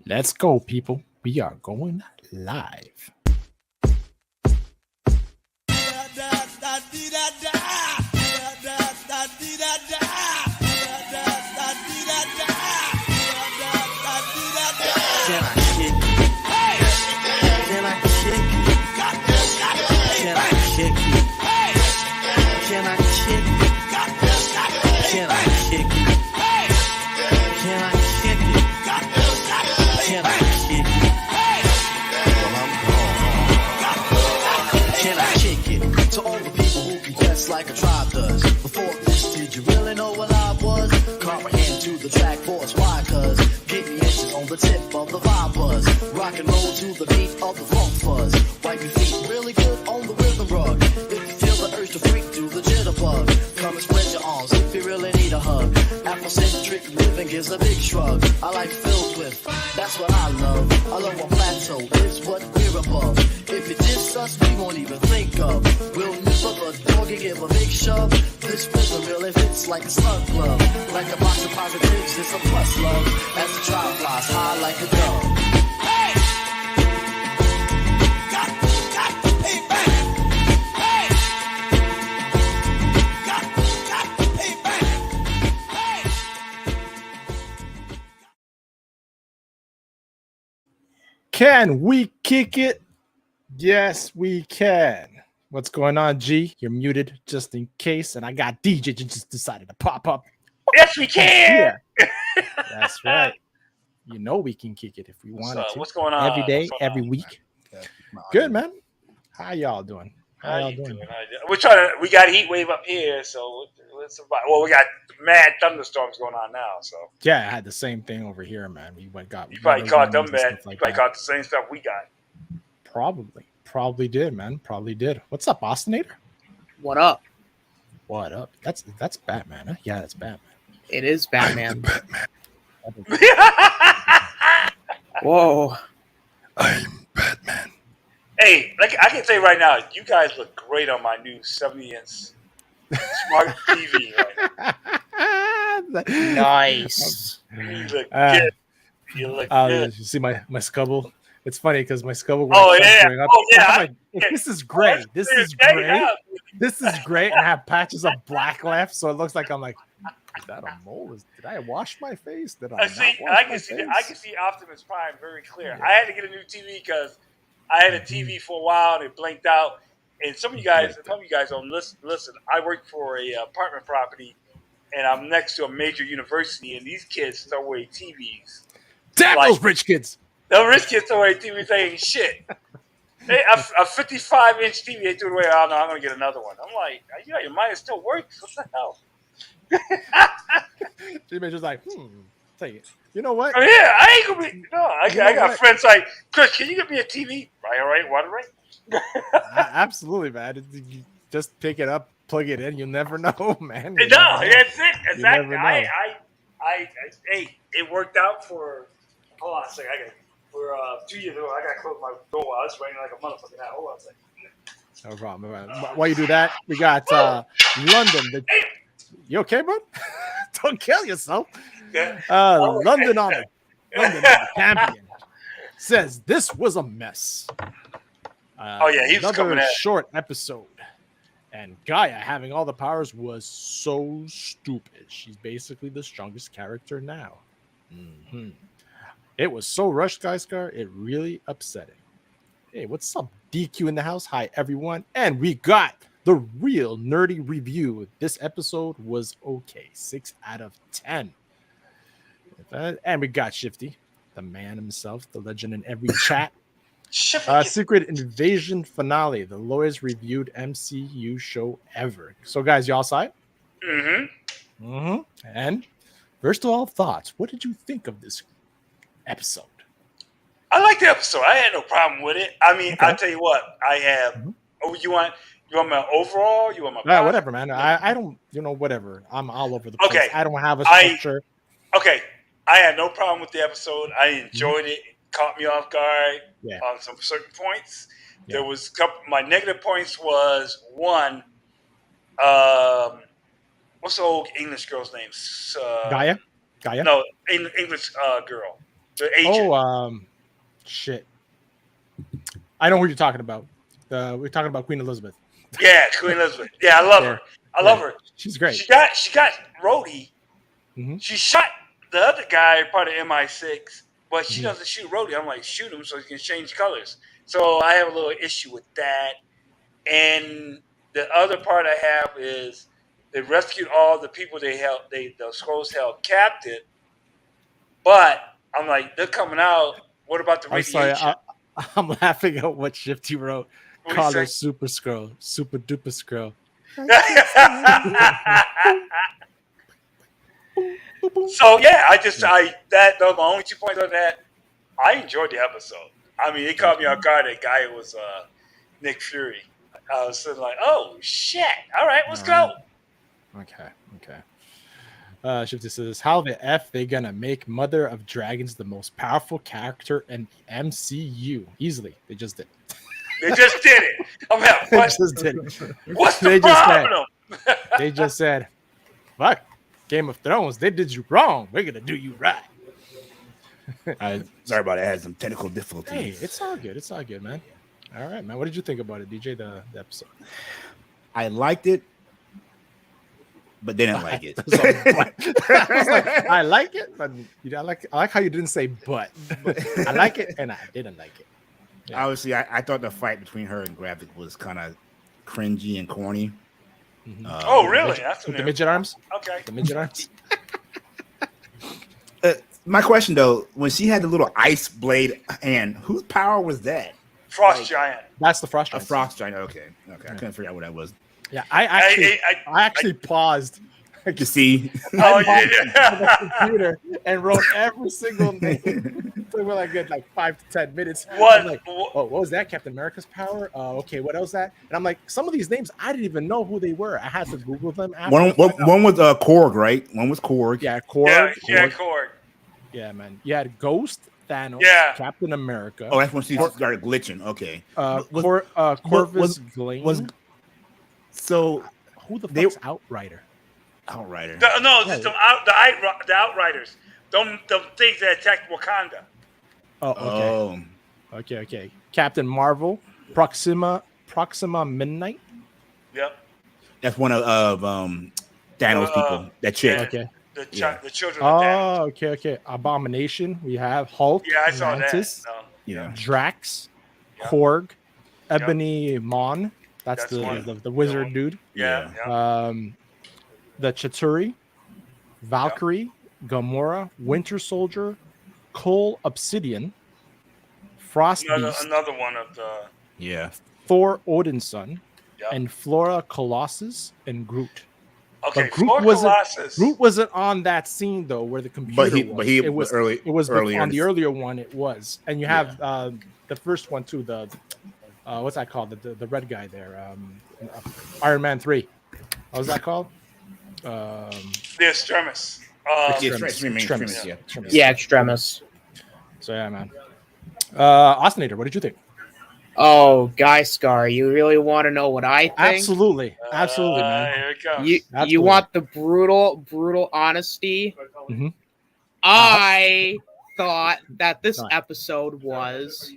Let's go, people. We are going live. Like a tribe does. Before this, did you really know what I was? Comprehend to the track force, why? Cause getting inches on the tip of the vibe buzz. Rock and roll to the beat of the funk fuzz. Wipe your feet really good on the rhythm rug. If you feel the urge to freak, do the jitterbug. Come and spread your arms if you really need a hug. Afrocentric living gives a big shrug. I like filled with, that's what I love. I love one plateau, is what we're above. If it diss us, we won't even think of. We'll nip a dog and give a big shove. This rhythm really fits like a slug glove. Like a box of positives, it's a plus love. As the tribe flies high like a dove. Can we kick it? Yes, we can. What's going on, G? You're muted just in case, and I got DJ just decided to pop up. Yes, we can. That's right. You know we can kick it if we wanted to. What's going on? Every day, every week. Good, man. How y'all doing? How y'all doing? We're trying to. We got a heat wave up here, so let's survive. Well, we got mad thunderstorms going on now. So yeah, I had the same thing over here, man. You probably caught them, man. You probably caught the same stuff we got. Probably did, man. Probably did. What's up, Austinator? What up? What up? That's Batman, huh? Yeah, that's Batman. It is Batman. I'm Whoa. I'm Batman. Hey, like I can say right now, you guys look great on my new 70-inch smart TV right now. Nice. You look good. You look good. You see my scubble? It's funny because my scubble. This is great. This is great. This is great. And I have patches of black left, so it looks like I'm like, is that a mole? Did I wash my face? I can see Optimus Prime very clear. Yeah. I had to get a new TV because I had a TV for a while and it blinked out. And some of you guys don't listen. I work for a apartment property, and I'm next to a major university, and these kids throw away TVs. Damn those rich kids! The rich kids throw away TVs ain't shit. A 55-inch TV they threw away. Oh no, I'm gonna get another one. I'm like, yeah, your mind still works. What the hell? Jimmy's just like, take it. You know what? Oh, yeah, I ain't gonna be. No, I got friends like, Chris, can you get me a TV? Right, water right? Absolutely, man. You just pick it up, plug it in. You'll never know, man. No, that's it. Exactly. Hey, it worked out for. Hold on a second. For 2 years ago, I got to close my door while it's raining like a motherfucker now. Hold on a second. No problem. While you do that, we got London. You okay, bro? Don't kill yourself. London on the champion says this was a mess. He's another short episode, and Gaia having all the powers was so stupid. She's basically the strongest character now. Mm-hmm. It was so rushed, Skyscar. It really upsetting. Hey, what's up, DQ in the house? Hi, everyone, and we got the real nerdy review. This episode was okay. 6 out of 10. And we got Shifty, the man himself, the legend in every chat. Secret Invasion Finale, the lowest reviewed MCU show ever. So, guys, y'all saw it? Mm-hmm. And first of all, thoughts. What did you think of this episode? I like the episode. I had no problem with it. I mean, okay. I'll tell you what. I have. Mm-hmm. Oh, you want my overall? You want my whatever, man. I don't, whatever. I'm all over the place. Okay. I don't have a structure. Okay. I had no problem with the episode. I enjoyed it. It caught me off guard on some certain points. Yeah. There was a couple. My negative points was one. What's the old English girl's name? Gaia? No, English girl. The agent. Shit. I know who you're talking about. We're talking about Queen Elizabeth. Yeah, Queen Elizabeth. Yeah, I love her. I love her. She's great. She got Rhodey. Mm-hmm. She shot the other guy, part of MI6, but she Mhm. doesn't shoot Rhodey. I'm like, shoot him so he can change colors. So I have a little issue with that. And the other part I have is they rescued all the people the Skrulls held captive. But I'm like, they're coming out. What about the I'm radiation? sorry. I'm laughing at what shift you wrote. What Call you her say? Super Skrull. Super duper Skrull. So yeah, those are my only 2 points on that. I enjoyed the episode. I mean, it caught me off guard. That guy was Nick Fury. I was sitting like, oh shit! All right, let's go. Okay. Shifty says, how the F they gonna make Mother of Dragons the most powerful character in the MCU? Easily. They just did. They just did it. I'm like, They what? just did it. What's the They just problem? They just said, fuck, Game of Thrones, they did you wrong. We're gonna do you right. Sorry about it. I had some technical Hey, difficulties. it's all good. It's all good, man. All right, man. What did you think about it, DJ, the episode? I liked it, but they didn't like it. I was like, I like it, but I like how you didn't say but. I like it and I didn't like it. Yeah. Obviously, I thought the fight between her and Gravik was kind of cringy and corny. Mhm. Oh, really? That's With the midget arms? Okay. The midget arms? My question though, when she had the little ice blade hand, whose power was that? Frost giant. That's the Frost A Giants. frost giant. Okay. I couldn't figure out what that was. Yeah, I actually paused. To see. Oh, I paused yeah. on the computer and wrote every single name. It took me like 5 to 10 minutes. I was like, oh, what was that? Captain America's power? Okay, what else that? And I'm like, some of these names I didn't even know who they were. I had to Google them. One was Korg, right? One was Korg. Yeah, Korg. Korg. Yeah, man. You had Ghost, Thanos, Yeah. Captain America. Oh, that's when she started glitching. Okay. Corvus Glaive. So Who the fuck's Outrider? Outrider. The Outriders. Them things that attacked Wakanda. Oh, okay. Okay. Captain Marvel, Proxima Midnight. Yep. That's one of Thanos people. That chick. Okay. The children of Thanos. Okay. Abomination. We have Hulk. Yeah, I saw Mantis, that. Yeah. Drax, Yeah. Korg, Ebony Maw. That's one. the wizard dude. Yeah. The Chitauri, Valkyrie, Gamora, Winter Soldier, Cole Obsidian, Frost Beast, Another one of the. Yeah. Thor Odin's son, Yep. and Flora Colossus and Groot. Okay, But Groot wasn't on that scene though, where the computer It was early. It was earlier. on the earlier one. It was, and you have the first one too. The what's that called? The red guy there. Iron Man 3. What was that called? The Extremis. Extremis. Yeah, Extremis. So yeah, man. Ostinator, what did you think? Oh, Guy Scar, you really want to know what I think? Absolutely, man. Here it comes. You want the brutal honesty? Mhm. I thought that this episode was.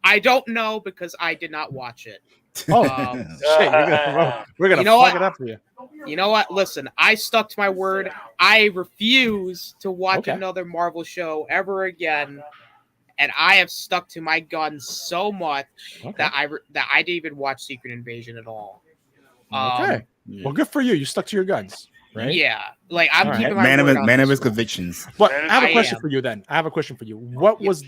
I don't know because I did not watch it. Oh, shit! We're gonna You know fuck what? it up for you. You know what? Listen, I stuck to my word. I refuse to watch another Marvel show ever again, and I have stuck to my guns so much that I didn't even watch Secret Invasion at all. Okay. Well, good for you. You stuck to your guns, right? Yeah, like I'm All keeping right. my word on Man of this his one. convictions. But I have a question am. for you then. I have a question for you. What was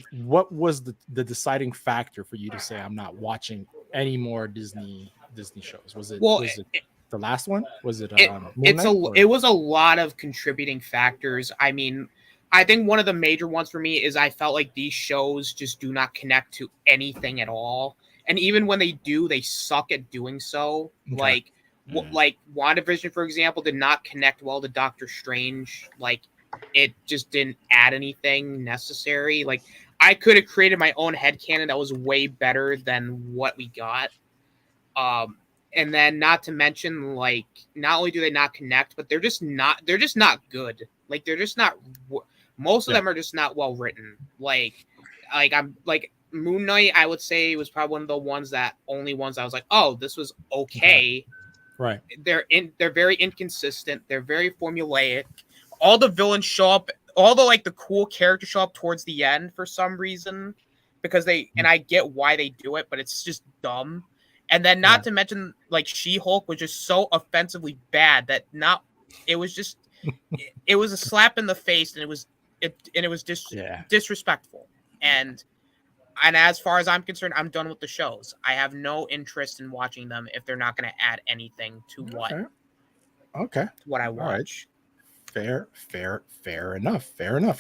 the deciding factor for you to say I'm not watching any more Disney shows? Was it the last one? Was it Moon Knight, it was a lot of contributing factors. I mean, I think one of the major ones for me is I felt like these shows just do not connect to anything at all. And even when they do, they suck at doing so. Okay. Like WandaVision, for example, did not connect well to Doctor Strange. Like, it just didn't add anything necessary. Like, I could have created my own headcanon that was way better than what we got. And then not to mention, like, not only do they not connect, but they're just not good. Like, they're just not Most of them are just not well written. Like I'm like Moon Knight, I would say was probably one of the ones I was like, oh, this was okay. Right. They're very inconsistent. They're very formulaic. All the villains show up. All the cool characters show up towards the end for some reason, because and I get why they do it, but it's just dumb. And then not to mention, like, She-Hulk was just so offensively bad that it was just it was a slap in the face, and it was disrespectful. And as far as I'm concerned, I'm done with the shows. I have no interest in watching them if they're not going to add anything to what I watch. Fair enough.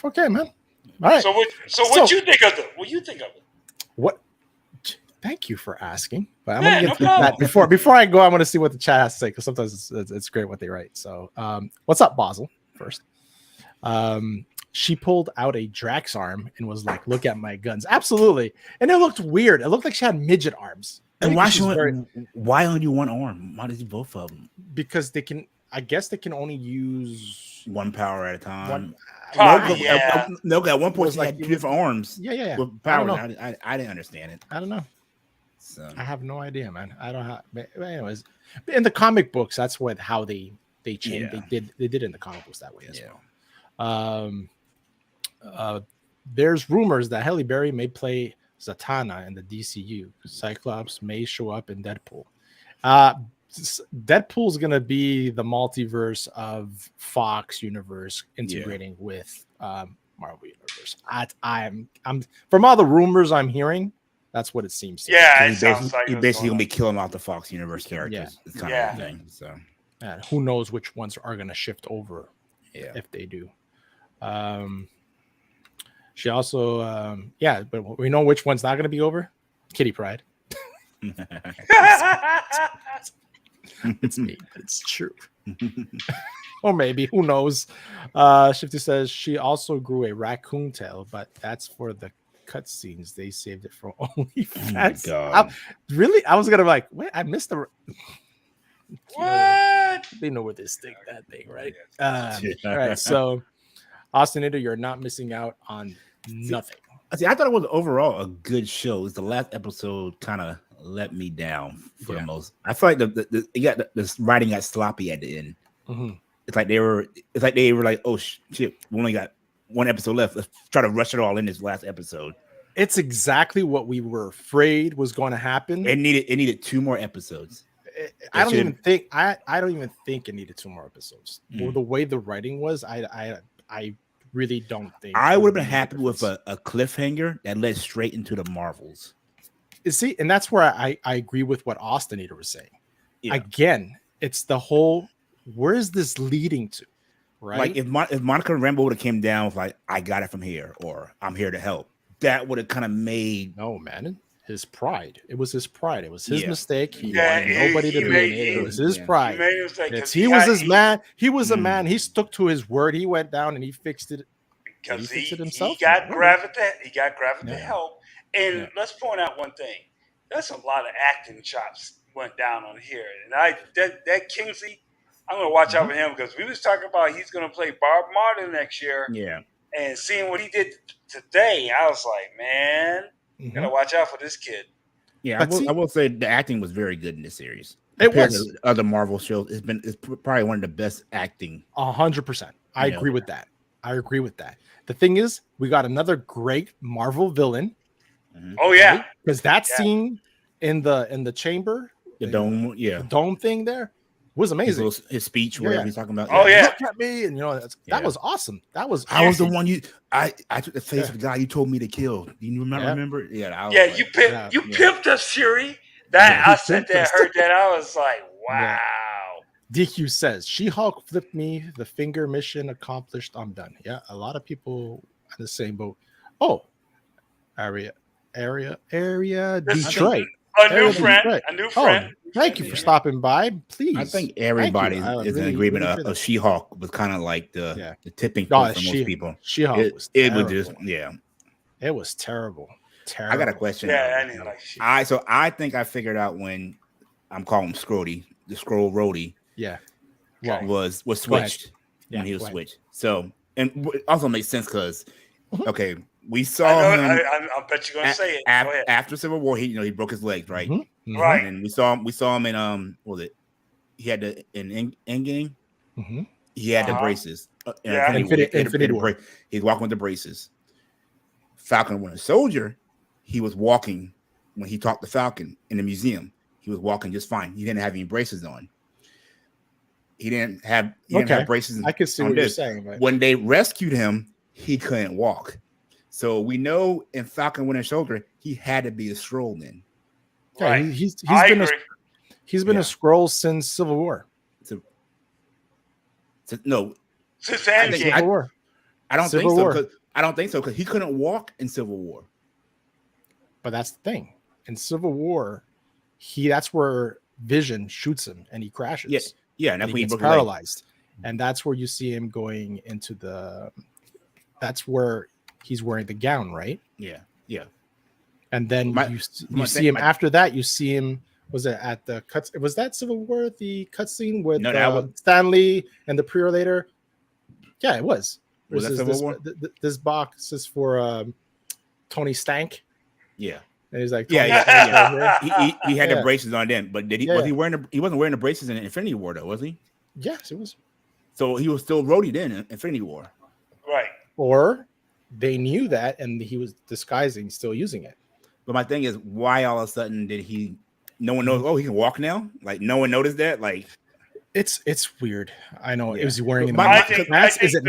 Okay, man. All right. So what you think of them? What you think of it? What? Thank you for asking. But I'm gonna get to that before I go. I want to see what the chat has to say, because sometimes it's great what they write. So, what's up, Basel? First, she pulled out a Drax arm and was like, "Look at my guns." Absolutely, and it looked weird. It looked like she had midget arms. And why only one arm? Why did you both of them? Because they can. I guess they can only use one power at a time. No, at one point, she had 2 different arms. Yeah. With power. I didn't understand it. I don't know. So I have no idea, man. I don't have. But anyways, in the comic books, that's how they changed. Yeah. They did in the comic books that way as well. There's rumors that Halle Berry may play Zatanna in the DCU. Cyclops may show up in Deadpool. Deadpool's gonna be the multiverse of Fox universe integrating with Marvel universe. I'm from all the rumors I'm hearing, that's what it seems to be. He's basically gonna be killing off the Fox universe characters. It's kind of the thing. So who knows which ones are gonna shift over if they do. She also but we know which one's not gonna be over. Kitty Pryde. It's me, but it's true. Or maybe, who knows? Shifty says she also grew a raccoon tail, but that's for the cutscenes. They saved it for OnlyFans. Really? I was gonna wait, I missed the what? They know where they stick that thing, right? All right, so Austin Ida, you're not missing out on nothing. See, I thought it was overall a good show. It's the last episode kind of let me down for the most. I feel like the writing got sloppy at the end. Mm-hmm. It's like they were like, oh shit, we only got one episode left. Let's try to rush it all in this last episode. It's exactly what we were afraid was going to happen. It needed 2 more episodes. I don't even think it needed 2 more episodes. Or the way the writing was, I really don't think I would have been happy with a cliffhanger that led straight into the Marvels. See, and that's where I agree with what Austin Eater was saying. Yeah. Again, it's the whole, where is this leading to? Right? Like if Monica Rambeau would have came down with like, I got it from here, or I'm here to help, that would have kind of made his pride. It was his pride. It was his mistake. He wanted nobody to be it. It was his pride. He was his man. He was a man. He stuck to his word. He went down and he fixed it. Because he got Gravity. He got Gravity to help. And let's point out one thing. That's a lot of acting chops went down on here. And that Kingsley, I'm going to watch out for him, because we was talking about he's going to play Bob Martin next year. Yeah. And seeing what he did today, I was like, man, got to watch out for this kid. Yeah, I will say the acting was very good in this series. Compared to other Marvel shows, it's probably one of the best acting. 100%. I agree with that. The thing is, we got another great Marvel villain. Oh yeah, because that scene in the chamber, the dome, the dome thing there was amazing. His speech, where he's talking about, look at me, and that was awesome. That was. I was the one I took the face of the guy you told me to kill. Do you remember? You pimped us, Shuri. That I sat there, heard that, I was like, wow. DQ says She-Hulk flipped me the finger. Mission accomplished. I'm done. Yeah, a lot of people in the same boat. Oh, area Detroit. A new friend. Thank you for stopping by. Please. I think everybody is in agreement of She-Hulk was kind of like the tipping point for most people. She-Hulk was it was terrible. I got a question. Yeah, I didn't like She-Hulk. So I think I figured out when I'm calling him Scrody, the Scroll Rhodey. Yeah. Was switched when he was switched. So and it also makes sense because okay, we I saw know. him I bet you're gonna say it. Go ahead. after Civil War. He broke his legs, right? Right. And then we saw him in what was it? He had in Endgame. He had the braces. Yeah. Infinity War. He's walking with the braces. Falcon Winter Soldier, he was walking when he talked to Falcon in the museum. He was walking just fine. He didn't have any braces on. He didn't have braces. I can see what you're saying. But when they rescued him, he couldn't walk. So we know in Falcon Winter Soldier, he had to be a Skrull then. yeah, Right. he's I been agree. he's been Yeah. a Skrull since Civil War. No, Since think- Endgame. Civil War. I don't Civil think so. War. I don't think so because he couldn't walk in Civil War. But that's the thing. In Civil War, that's where Vision shoots him and he crashes. Yeah, and that's And when he he gets broke his leg. paralyzed. And that's where you see him going into that's where he's wearing the gown, right? Yeah. And then you see him after that. You see him. Was it at the cuts? Was that Civil War? The cutscene with No, that was- Stanley and the Pre-Later? Yeah, it was. Was that This- Civil this, War? This box is for Tony Stank, Yeah. and he's like, Yeah, Tony yeah, Stank yeah. right here. He had Yeah. the braces on then, but did he? Yeah. Was he wearing? He wasn't wearing the braces in Infinity War though, was he? Yes, it was. So he was still Rhodey then in Infinity War. Right. Or they knew that, and he was disguising, still using it. But my thing is, why all of a sudden did he? No one knows. Oh, he can walk now. Like no one noticed that. Like It's weird. I know. Yeah. Is he wearing But I it? think Is it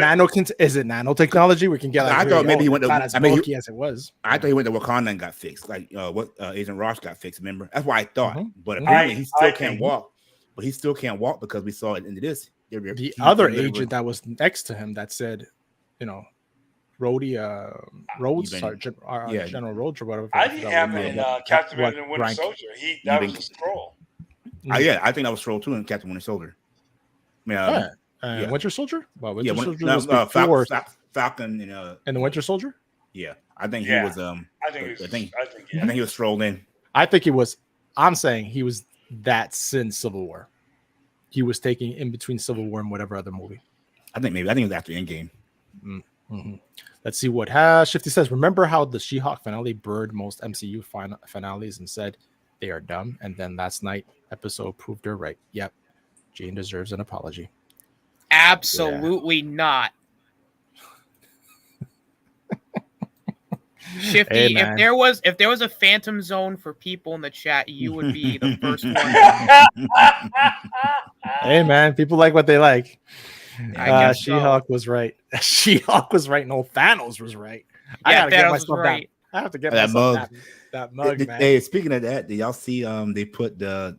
nanotechnology? We can get. Like, I thought maybe he went to- not as I mean, bulky as it was. I thought he went to Wakanda and got fixed. Like what Agent Ross got fixed. Remember? That's why I thought. Mhm. But Mhm. apparently he still I can't think- walk. But he still can't walk because we saw it into this. The other agent that was next to him that said, Rhodey, Rhodes, been- Sergeant, yeah. General Rhodes or whatever. I didn't have him in Captain what America and Winter rank? Soldier. That You've was a scroll. Yeah, I think that was Stroll too in Captain Winter Soldier. I mean, Yeah. yeah. Winter Soldier? Well, Winter yeah, Soldier was before, Falcon, and the Winter Soldier? yeah, I think Yeah. he was. I think he was. I think Yeah. he was strolled in. I think he was. I'm saying he was that since Civil War. He was taking in between Civil War and whatever other movie. I think it was after Endgame. Mm-hmm. Let's see what Shifty says. Remember how the She-Hulk finale burned most MCU finales and said they are dumb, and then last night episode proved her right. Yep, Jane deserves an apology. Absolutely not. Shifty, Hey, man. if there was a phantom zone for people in the chat, you would be the first one. Hey man, people like what they like. I guess so. She-Hulk was right. She-Hulk was right. No, Thanos was right. I Yeah, gotta get Thanos was myself right. I have to get That myself mug. that mug, man. Hey, speaking of that, did y'all see? They put the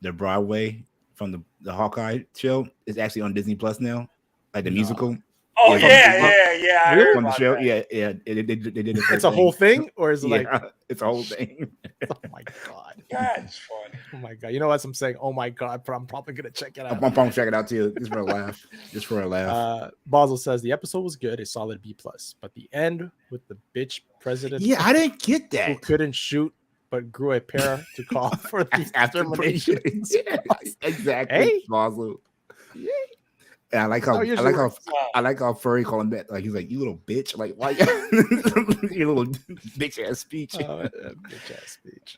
Broadway from the Hawkeye show is actually on Disney Plus now, like the No. musical. Oh Yeah, yeah. I heard From the about show, that. yeah. They did it. It's a whole thing, or is it like? Yeah, it's a whole thing. Oh my god! That's funny. Oh my god! You know what I'm saying? Oh my god! But I'm probably gonna check it I'm out. gonna check it out too, just for a laugh. Just for a laugh. Basel says the episode was good, a solid B+, but the end with the bitch president Yeah, I didn't get who that. couldn't shoot but grew a pair to call for the After extermination. yeah, exactly. Hey. Basel. And I like how I like how Furry called him that. Like he's like, you little bitch. Like why you little bitch ass speech. Bitch ass speech.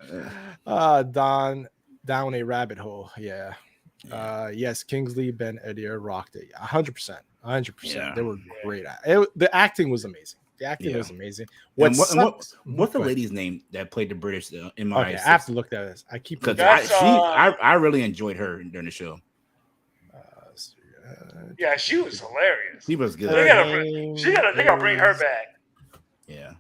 Down a rabbit hole. Yeah. Yes, Kingsley Ben Edier rocked it. 100%. 100%. Yeah. They were great. The acting was amazing. The acting was amazing. What's sucks- the Go ahead. lady's name that played the British in my Okay, I have to look at this. I keep because looking. I really enjoyed her during the show. Yeah, she was hilarious. She was good. They gotta bring her back. Yeah.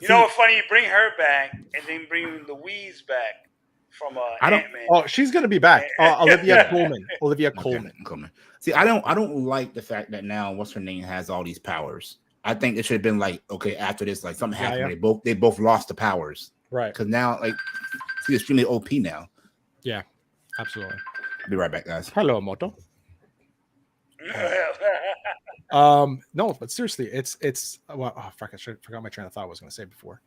You know what's funny? You bring her back and then bring Louise back from I don't- Ant-Man. Oh, she's gonna be back. Olivia Colman. Olivia Colman. Coleman. See, I don't like the fact that now what's her name has all these powers. I think it should have been like, okay, after this, like something happened. Yeah. They both lost the powers. Right. Because now, like, she's extremely OP now. Yeah. Absolutely. I'll be right back, guys. Hello, Moto. No, but seriously, it's well, oh, fuck, I forgot my train of thought. I was going to say before.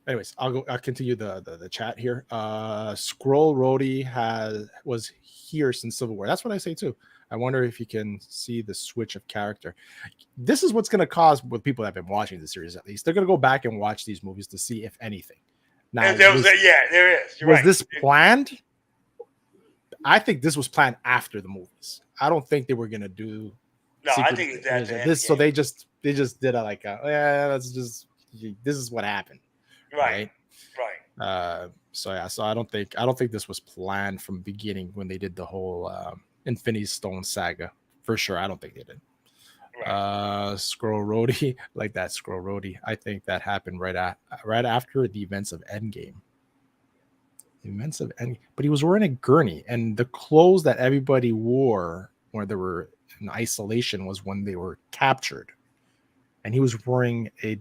Anyways, I'll continue the chat here. Skrull Rhodey was here since Civil War. That's what I say too. I wonder if you can see the switch of character. This is what's going to cause with people that have been watching the series, at least. They're going to go back and watch these movies to see if anything. Now, there is. You're was right. this planned? I think this was planned after the movies. I don't think they were going to do. No, I think it's at the end this. So they just did a like, let's just. This is what happened. Right. So I don't think this was planned from the beginning when they did the whole Infinity Stone saga. For sure, I don't think they did. Right. Scroll Roadie, like that Scroll Roadie. I think that happened right after the events of Endgame. But he was wearing a gurney, and the clothes that everybody wore when they were in isolation was when they were captured, and he was wearing a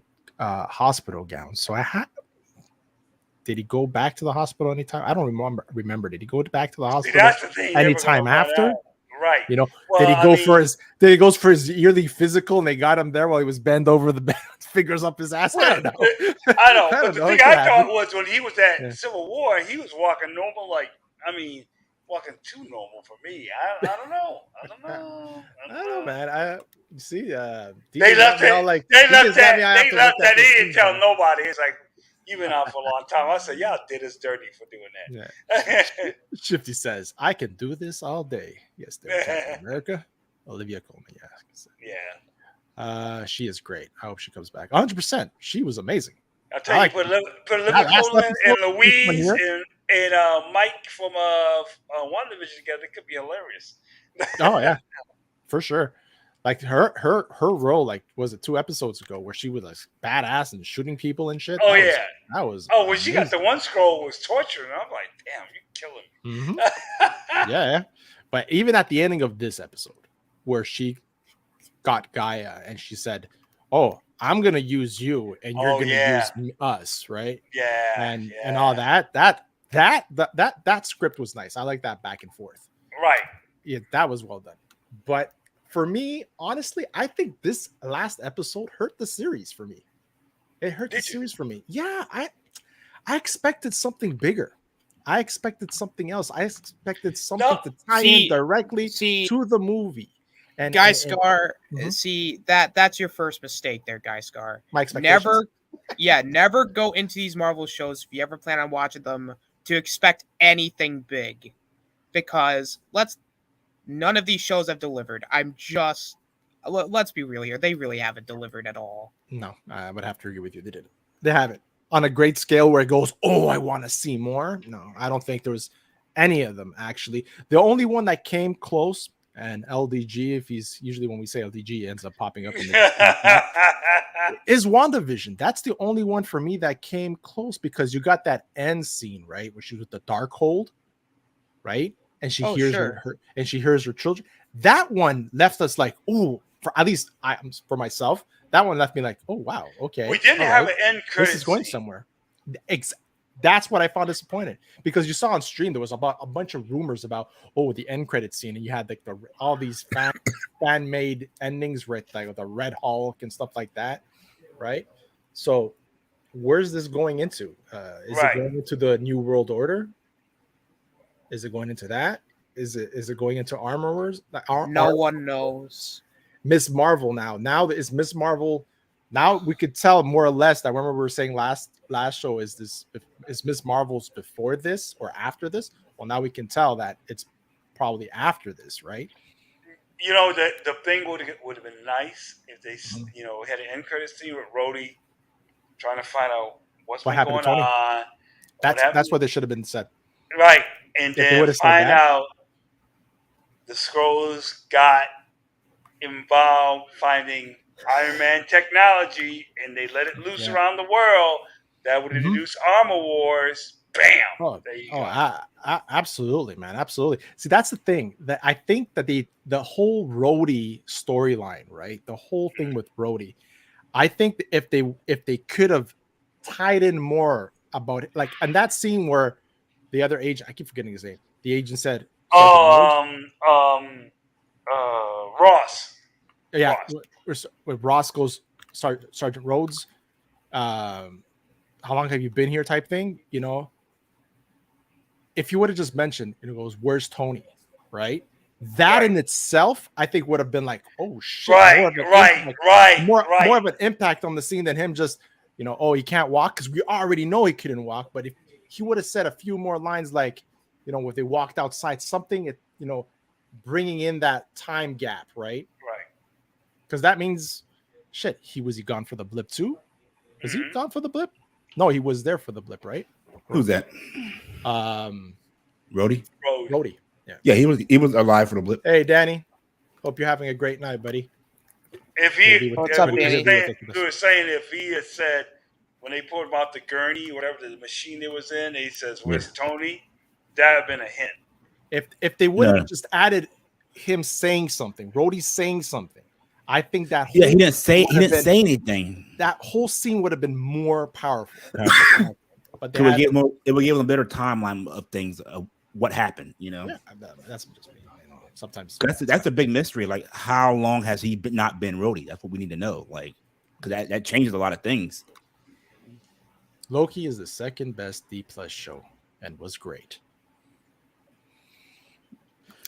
hospital gown. So did he go back to the hospital anytime? I don't remember. Did he go back to the hospital anytime after? Right. You know, did he go for his yearly physical and they got him there while he was bent over the bed, fingers up his ass? I don't know. But the thing I thought was when he was at Civil War, he was walking normal, walking too normal for me. I don't know. I don't know, man. You see, they left that. They didn't tell nobody. It's like, you've been out for a long time. I said, y'all did us dirty for doing that. Yeah. Shifty says, I can do this all day. Yes, Captain America. Olivia Colman. Yeah. She is great. I hope she comes back. 100%. She was amazing. I'll tell you, put Olivia Colman and Louise and Mike from WandaVision together. It could be hilarious. Oh, yeah. For sure. Like her role, like, was it 2 episodes ago where she was like badass and shooting people and shit? That was when amazing. She got the one scroll was torturing. I'm like, damn, you're killing me. Mm-hmm. Yeah. But even at the ending of this episode, where she got Gaia and she said, "Oh, I'm gonna use you and you're gonna use us," right? Yeah. And all that script was nice. I like that back and forth. Right. Yeah, that was well done. But for me, honestly, I think this last episode hurt the series for me. It hurt the series for me. Yeah, I expected something bigger. I expected something else. I expected something to tie in directly to the movie. And Guy Scar, see that's your first mistake there, Guy Scar. My expectations. Never go into these Marvel shows if you ever plan on watching them to expect anything big, because none of these shows have delivered. Let's be real here. They really haven't delivered at all. No, I would have to agree with you. They didn't. They haven't. On a great scale where it goes, oh, I want to see more. No, I don't think there was any of them, actually. The only one that came close, and LDG, if he's usually when we say LDG, he ends up popping up in is WandaVision. That's the only one for me that came close, because you got that end scene, right? Where she's with the Darkhold, right? And she hears her children. That one left us like, ooh, for myself, that one left me like, oh wow, okay. We didn't have an end credit. This is going somewhere. That's what I found disappointed, because you saw on stream there was about a bunch of rumors about the end credit scene, and you had like all these fan made endings with like the Red Hulk and stuff like that, right? So where's this going into? Is it going into the New World Order? Is it going into that? Is it going into Armor Wars? No one knows. Miss Marvel now is Miss Marvel. Now we could tell more or less that, remember we were saying last show, is Miss Marvel's before this or after this? Well, now we can tell that it's probably after this, right? You know, the thing would have been nice if they had an end credit scene with Rhodey trying to find out what's been going on. That's what they should have been said. Right. And then find out the Skrulls got involved finding Iron Man technology, and they let it loose around the world. That would introduce Armor Wars. Bam! There you go. Absolutely, man. Absolutely. See, that's the thing. That I think that the whole Rhodey storyline, right? The whole thing with Rhodey, I think that if they could have tied in more about it, like, and that scene where the other agent, I keep forgetting his name. The agent said, Ross. Yeah, where Ross goes, Sergeant Rhodes, how long have you been here type thing, if you would have just mentioned, it goes, where's Tony, right? That Right. in itself, I think would have been like, oh shit, Right, more of an right, impact, right, more right. of an impact on the scene than him just, oh, he can't walk, because we already know he couldn't walk. But if he would have said a few more lines, like, when they walked outside, something, bringing in that time gap, right? Right. Because that means, shit, was he gone for the blip too? Was he Mhm. gone for the blip? No, he was there for the blip, right? Who's that? Rhodey? Road. Rhodey. Yeah. Yeah, he was alive for the blip. Hey, Danny. Hope you're having a great night, buddy. If he, What's if up, we, Danny? were saying if he had said when they pulled him out the gurney, whatever the machine it was in, he says, "Where's Tony?" That would have been a hint. If they would have Yeah. just added him saying something, Rhodey saying something, I think that Yeah, whole he didn't say been- anything. that whole scene would have been more powerful. But they It would had, give him a better timeline of things of what happened. yeah, that's just me. Sometimes That's a big mystery. Like, how long has he not been Rhodey? That's what we need to know. Like, because that changes a lot of things. Loki is the second best DPlus show and was great.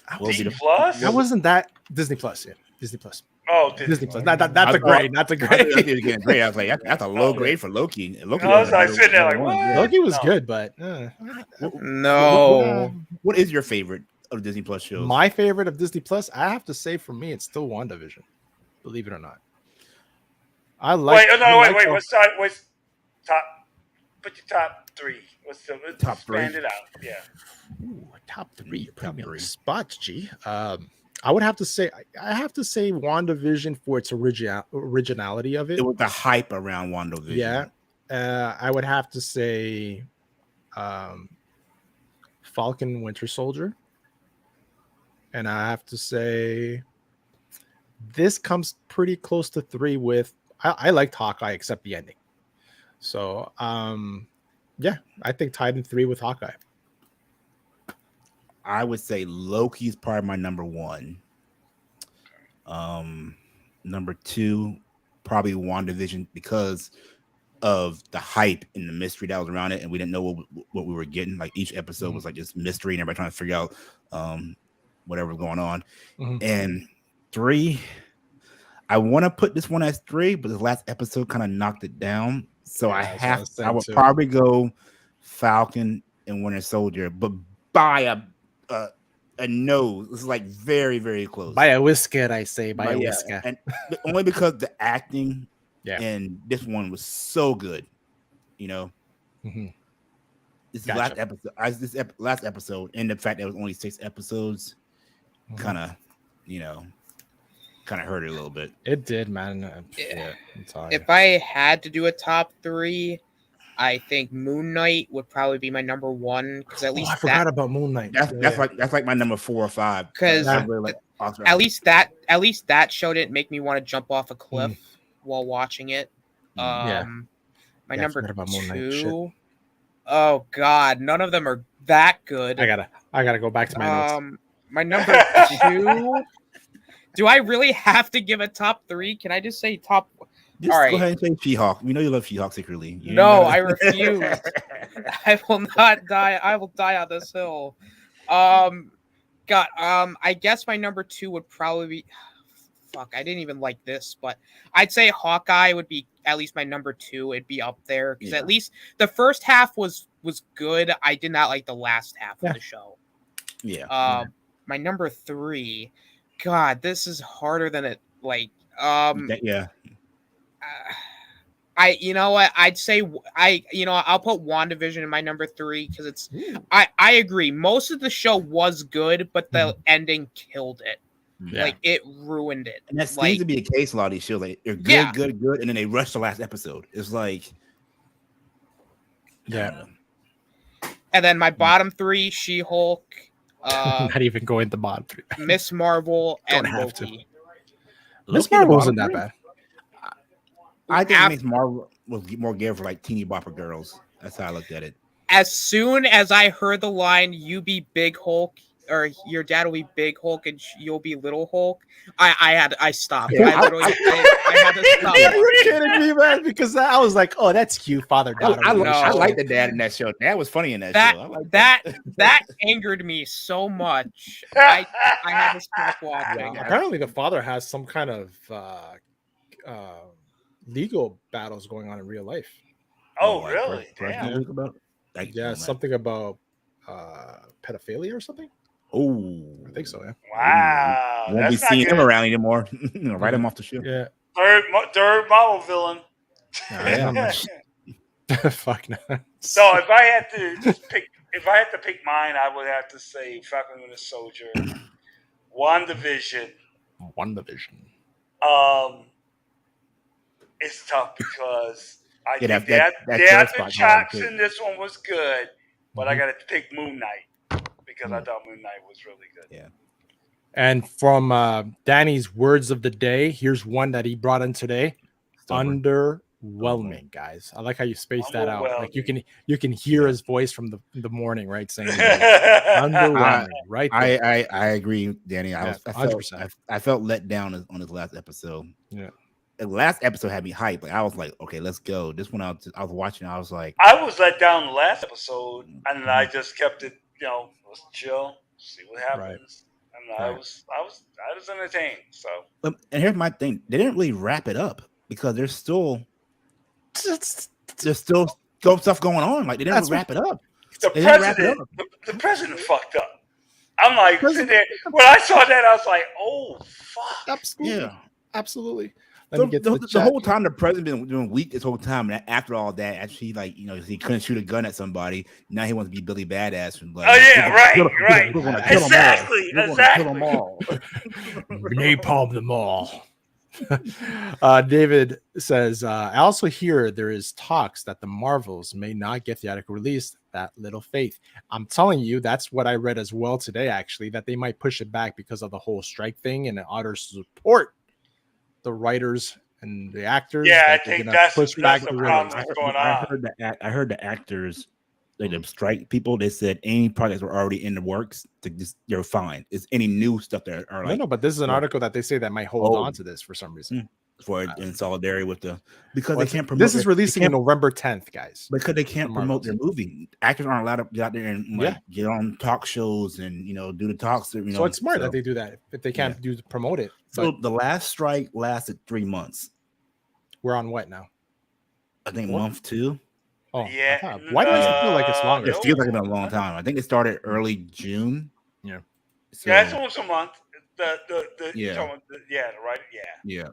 DPlus? That wasn't that Disney Plus, yeah. Disney Plus. Oh, Disney Plus. That's a grade. That's a I thought he was grade. getting great. I was like, that's a low grade for Loki. Loki I was like, sitting there like, what? Loki was No. good, but No. What is your favorite of Disney Plus shows? my favorite of Disney Plus, I have to say, for me, it's still WandaVision. Believe it or not, I like. Wait. What's top? Put your top three. What's the Top three? Expand it out. Yeah. Ooh, top three. You're putting me on the spot, G. I would have to say, WandaVision for its originality of it. It was the hype around WandaVision. Yeah. I would have to say Falcon Winter Soldier. And I have to say this comes pretty close to 3 with I liked Hawkeye except the ending. So yeah, I think tied in 3 with Hawkeye. I would say Loki's probably my number 1. Number 2, probably WandaVision, because of the hype and the mystery that was around it, and we didn't know what we were getting. Like, each episode was like this mystery, and everybody trying to figure out whatever was going on. And 3, I want to put this one as 3, but the last episode kind of knocked it down. So I would probably go Falcon and Winter Soldier, but by a nose. It's like very, very close. By a whisker, I say. By a whisker. And only because the acting Yeah. and this one was so good. This Gotcha. last episode, and the fact that it was only 6 episodes kind of hurt it a little bit. It did, man. Yeah, it's hard. If I had to do a top 3, I think Moon Knight would probably be my number 1, because at least I forgot about Moon Knight. That's like my number 4 or 5. Because at least that show didn't make me want to jump off a cliff while watching it. My I number forgot about Moon Knight. 2. Oh God, none of them are that good. I gotta go back to my notes. My number 2. Do I really have to give a top 3? Can I just say top? Just All right. go ahead and say She-Hulk. We know you love She-Hulk secretly. No, I refuse. I will not die. I will die on this hill. I guess my number 2 would probably be. Fuck, I didn't even like this, but I'd say Hawkeye would be at least my number 2. It'd be up there because at least the first half was good. I did not like the last half of the show. Yeah. My number 3. God, this is harder than it. Like, you know what? I'd say I'll put WandaVision in my number 3 because it's. I agree. Most of the show was good, but the ending killed it. Yeah. Like, it ruined it. And that seems to be a case a lot of these shows. Like, they're good, good, and then they rush the last episode. It's like, Yeah. And then my bottom 3: She-Hulk, Not even going the bottom 3. Miss Marvel, and Don't have to. Loki. Miss Marvel wasn't that bad. I think Miss Marvel was more geared for like teeny bopper girls. That's how I looked at it. As soon as I heard the line "You be Big Hulk," or your dad will be Big Hulk and you'll be Little Hulk. I stopped. Yeah, I literally I had to stop. You're watching. kidding me, man? Because I was like, oh, that's cute, father daughter. I No. like the dad in that show. Dad was funny in that That show. I like that angered me so much. I had to stop watching. Yeah. Apparently, the father has some kind of legal battles going on in real life. Oh, like, really? President Damn. was about? Like, Yeah, oh, man. something about pedophilia or something. Oh, I think so. Yeah. Wow. Won't be That's not seeing him good. around anymore. Write him off the show. Yeah. Third Marvel villain. Yeah. Fuck no. So if I had to pick mine, I would have to say Falcon and the Soldier, WandaVision. WandaVision. It's tough because I Yeah, think that they third had the spot chops hard, too. in this one was good, but I Mhm. got to pick Moon Knight because I thought Moon Knight was really good. Yeah. And from Danny's words of the day, here's one that he brought in today. Stubborn. Underwhelming, guys. I like how you spaced that out. Like you can hear his voice from the morning, right? Saying underwhelming, right? There. I agree, Danny. I Yeah, felt 100%. I felt let down on his last episode. Yeah. The last episode had me hyped. Like I was like, okay, let's go. This one I was watching. I was like, I was let down the last episode, and I just kept it. Let's chill, see what happens. And I was entertained. So, and here's my thing: they didn't really wrap it up because there's still stuff going on. Like they didn't wrap it up. the president fucked up. I'm like sitting there when I saw that, I was like, oh fuck. Absolutely. Yeah, absolutely. The whole time the president been doing weak this whole time, and after all that, actually, like he couldn't shoot a gun at somebody. Now he wants to be Billy Badass and like, oh yeah, right. We're gonna Exactly. kill them all. Napalm them all. David says, I also hear there is talks that the Marvels may not get theatrical release. That little faith. I'm telling you, that's what I read as well today, actually, that they might push it back because of the whole strike thing and in order to support the writers and the actors. Yeah, I think that's the the problem that's going on. I heard the actors, like the strike people, they said any projects were already in the works. They're fine. It's any new stuff that are like no, but this is an article that they say that might hold on to this for some reason. For in solidarity with because they can't promote. This is releasing in November 10th, guys. Because they can't promote their movie. Actors aren't allowed to get out there and get on talk shows and do the talks. So it's smart that they do that if they can't promote it. So the last strike lasted 3 months. We're on what now? I think month 2. Oh yeah. Why does it feel like it's longer? It feels like it's been a long time. I think it started early June. Yeah. So, yeah, it's almost a month. The right. Yeah.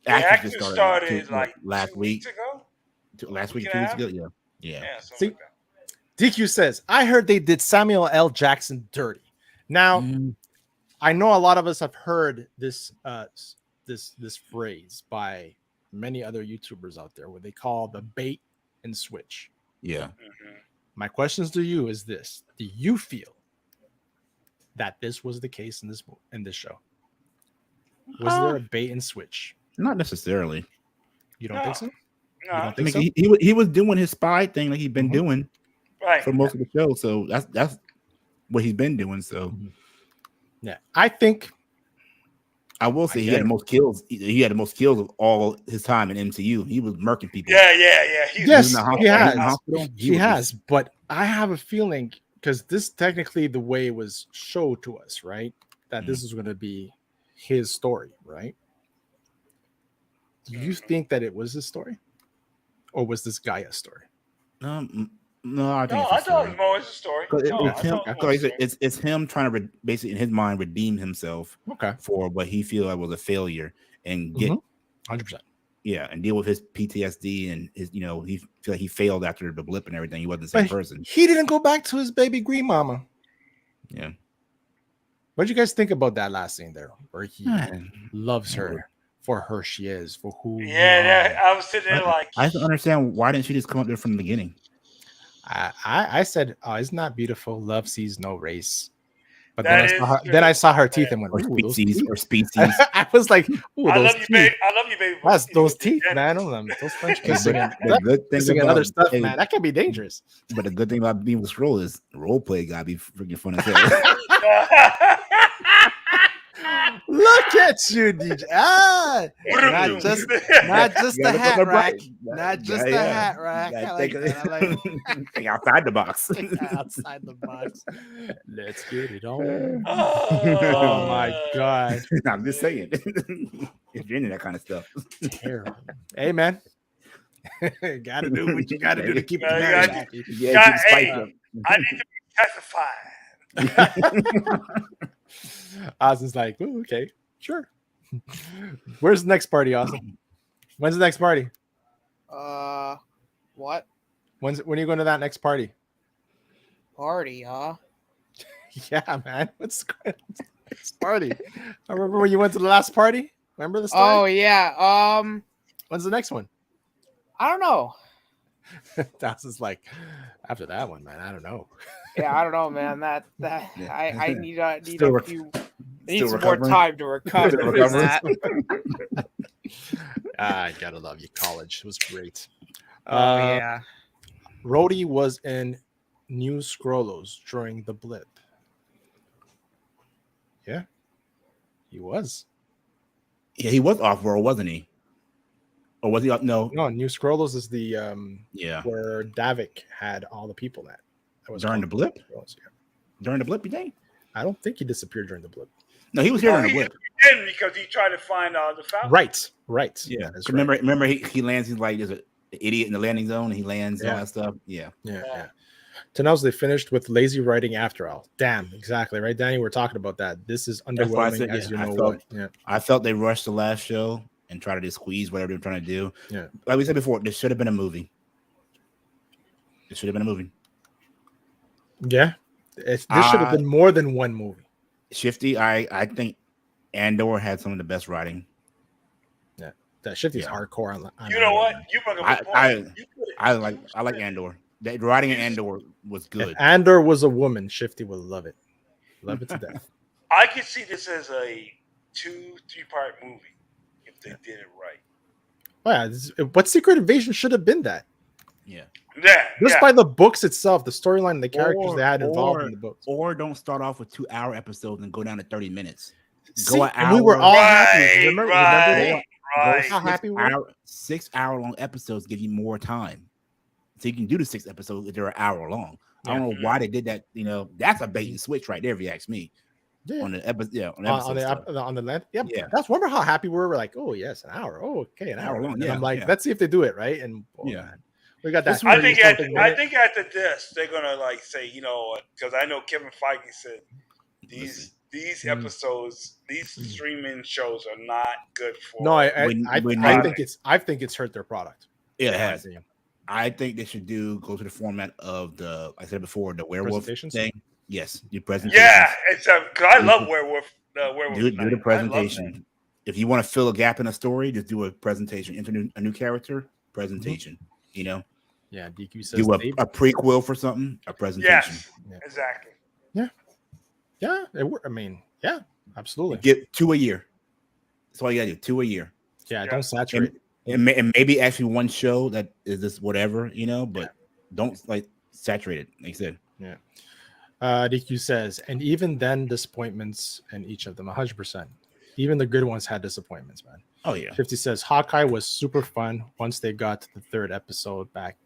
The actors started like last week. Last week, 2 weeks ago. Yeah. See, like DQ says, I heard they did Samuel L. Jackson dirty. Now, I know a lot of us have heard this this phrase by many other YouTubers out there where they call the bait and switch. Yeah. Mm-hmm. My questions to you is this: do you feel that this was the case in this show? Was there a bait and switch? Not necessarily. You don't think so? No, I think he was doing his spy thing like he'd been doing for most of the show. So that's what he's been doing. So yeah, I think I will say he had the most kills. He had the most kills of all his time in MCU. He was murking people. Yeah. Yes, he has. But I have a feeling because this technically the way it was showed to us, right? That this is going to be his story, right? Do you think that it was his story, or was this Gaia's story? No, I think I thought it was more his story. It's him trying to basically in his mind redeem himself for what he feels was a failure and get 100%. Yeah, and deal with his PTSD and his he feel like he failed after the blip and everything. He wasn't the same person. He didn't go back to his baby green mama. Yeah. What do you guys think about that last scene there, where he loves her for her she is, for who? Yeah, I was sitting there like, I don't understand why didn't she just come up there from the beginning? I said, oh, isn't that beautiful? Love sees no race. But then I saw her teeth and went, or ooh, those species teeth. or species. I was like, ooh, I those love you, teeth. baby. I love you, baby. That's those teeth, Yeah. man. Those French But kissing the good thing and about other stuff, hey, man. That can be dangerous. But the good thing about being with Scroll is role play gotta be freaking fun as hell. Look at you, DJ. Not just the hat rack. Not just the hat rack. I like that. I like Think outside the box. outside the box. Let's get it on. Oh, Oh my god. I'm just saying. If you're into that kind of stuff. Terrible. Hey man. Gotta do what you gotta do to keep the Yeah, you marriage gotta- happy. Yeah, God, keep the spice hey. up. I need to be testified. Austin's like, ooh, okay, sure. Where's the next party, Austin? When's the next party? What When are you going to that next party? party? Yeah, man. What's going on to the next party? I remember when you went to the last party. Remember the story? Oh yeah. When's the next one? I don't know. Austin's like, after that one, man. I don't know. Yeah, I don't know, man. That Yeah. I need a Still few. I need still some more recovering. time to recover Still from recovering. that. I gotta love you. College. It was great. Oh yeah. Rhodey was in New Scrollos during the blip. Yeah, he was. Yeah, he was off world, wasn't he? Or was he up? No. No, New Scrollos is the Yeah. where Davik had all the people that was During the called blip? Scrollos, yeah. During the blip, you think? I don't think he disappeared during the blip. No, he was here during the He blip. didn't because he tried to find the Falcon. Right. Yeah. That is Remember he lands, he's like, there's an idiot in the landing zone, and he lands and all Yeah. that stuff. Yeah. Yeah. Tanaus, they finished with lazy writing after all. Damn, exactly. Right, Danny? We're talking about that. This is That's why I underwhelming said, as you yeah, I know felt- what. Yeah. I felt they rushed the last show and tried to just squeeze whatever they're trying to do. Yeah. Like we said before, this should have been a movie. It should have been a movie. Yeah. This should have been more than one movie. Shifty, I think Andor had some of the best writing. That Shifty's Yeah. hardcore on You know what? You bring up a point. You put it- I like Andor. The writing in Andor was good. If Andor was a woman, Shifty would love it. Love it to death. I could see this as a 2-3-part movie if they did it right. Oh, yeah, but Secret Invasion should have been that. Yeah. Yeah. Just yeah. by the books itself, the storyline, and the characters they had involved or- in the books. Or don't start off with 2-hour episodes and go down to 30 minutes. See, Go an and we were hour. all Right, happy. Remember that? right. How happy we were? 6-hour long episodes give you more time. So you can do the 6 episodes if they're an hour long. I don't know why they did that. You know, that's a bait and switch right there, if you ask me. Yeah. On the episode, On the land. Yep. Yeah. That's remember how happy we were. We're like, oh yes, an hour. Oh, okay, an hour long. And Yeah, I'm like, yeah. let's see if they do it right. And Yeah. we got that. This I think after 30-something minute. this, they're gonna like say, you know, because I know Kevin Feige said these episodes, these streaming shows are not good for. No, I think it's hurt their product. Yeah, it in my has. opinion. I think they should go to the format of I said before, the werewolf Presentations? thing. Yes, do presentation. Yeah, it's because I love werewolf. Werewolf Do Night. the I love presentation. If you want to fill a gap in a story, just do a presentation. Enter a new character, presentation. You know, Yeah, DQ says do a Dave. prequel for something, a that. presentation. Yes, Yeah. exactly. Yeah, I mean, yeah, absolutely. Get 2 a year. That's all you gotta do. 2 a year. Yeah, Yeah. don't saturate. And maybe actually one show that is this whatever, you know, but don't like saturate it. Like I said, DQ says, and even then, disappointments in each of them, 100%. Even the good ones had disappointments, man. oh yeah, 50 says Hawkeye was super fun once they got to the third episode. Back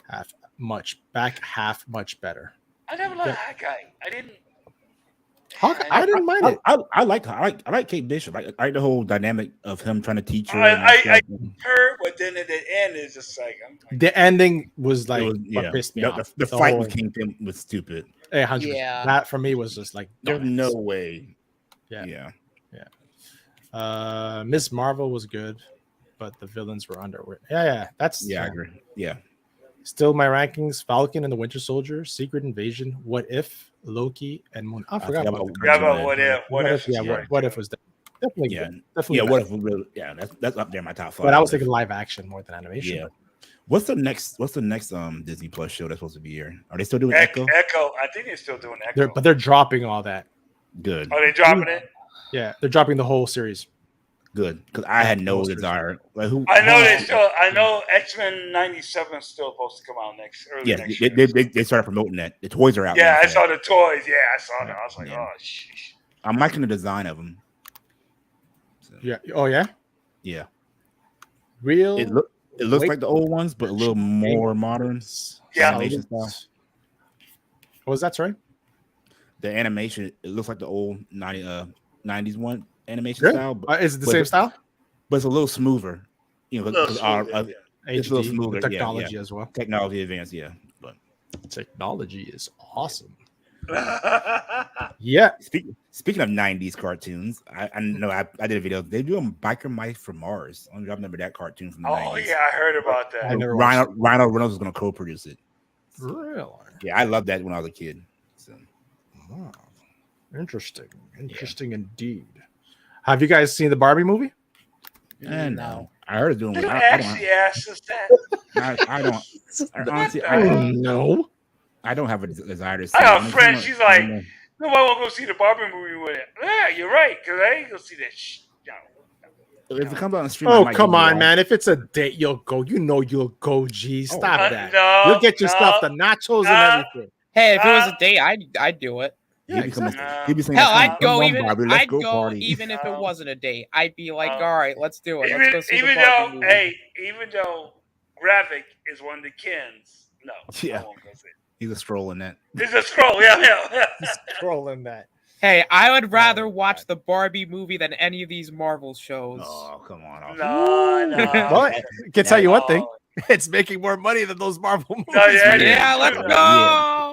half much better. I never liked that guy. I didn't. Hawkeye, I didn't mind it. I like Kate Bishop. I like the whole dynamic of him trying to teach her. I heard, but then at the end, it's just like, I'm like The ending was like yeah. what pissed me The off. fight whole- with Kingpin was stupid. 100%. Yeah. That for me was just like There's dumbass. no way. Yeah. Miss Marvel was good, but the villains were under. Yeah, that's I agree. Yeah, Still my rankings: Falcon and the Winter Soldier, Secret Invasion, What If, Loki, and Moon. I forgot about the yeah, cartoon. but what if? What if? Yeah, what if was definitely yeah, good. Definitely yeah. good. What if we really? Yeah, that's up there in my top 5. But I was thinking live action more than animation. Yeah. What's the next Disney Plus show that's supposed to be here? Are they still doing Echo? Echo. I think they're still doing Echo. But they're dropping all that. Good. Are they dropping it? Yeah, they're dropping the whole series. Good, because I had no desire. Like who? I know they still. I know X-Men '97 is still supposed to come out next year. They started promoting that. The toys are out. Yeah, I saw the toys. Yeah, I saw them. I was like, oh, sheesh. I'm liking the design of them. So, Yeah. Oh yeah. Yeah. Real. It looks like the old ones, but a little more modern. Yeah. Animation style. What was that? Sorry. The animation, it looks like the old 90s one animation Really? style. Is it the same style? But it's a little smoother. You know, it's a little smoother. Technology as well. Technology advanced, yeah. But technology is awesome. Yeah. Speaking of 90s cartoons, I know I did a video. They do a Biker Mice from Mars. I remember that cartoon from the 90s. Oh, yeah, I heard about that. Rhino Reynolds was going to co-produce it. Really? Yeah, I loved that when I was a kid. So. Wow. Interesting indeed. Have you guys seen the Barbie movie? No. I heard it doing. Who actually asked us that? I don't. Honestly, I don't know. I don't have a desire to see. I got a friend. She's like, nobody want to go see the Barbie movie with it. Yeah, you're right. Because I ain't gonna see that shit. If it comes out on the street, oh come on, man! If it's a date, you'll go. You know you'll go. G, stop that. No, you'll get your stuff, the nachos and everything. Hey, if it was a date, I'd do it. Yeah, exactly. Hell, I'd go even. I'd go even if it wasn't a date. I'd be like, all right, let's do it. Let's go see the Barbie movie. Even though Graphic is one of the Kens, no, yeah, I won't go see it. He's a stroll in that. He's a scroll, yeah. He's scrolling that. Hey, I would rather watch the Barbie movie than any of these Marvel shows. Oh, come on. No. But I can tell you one thing. It's making more money than those Marvel movies. No, yeah, let's go. Yeah.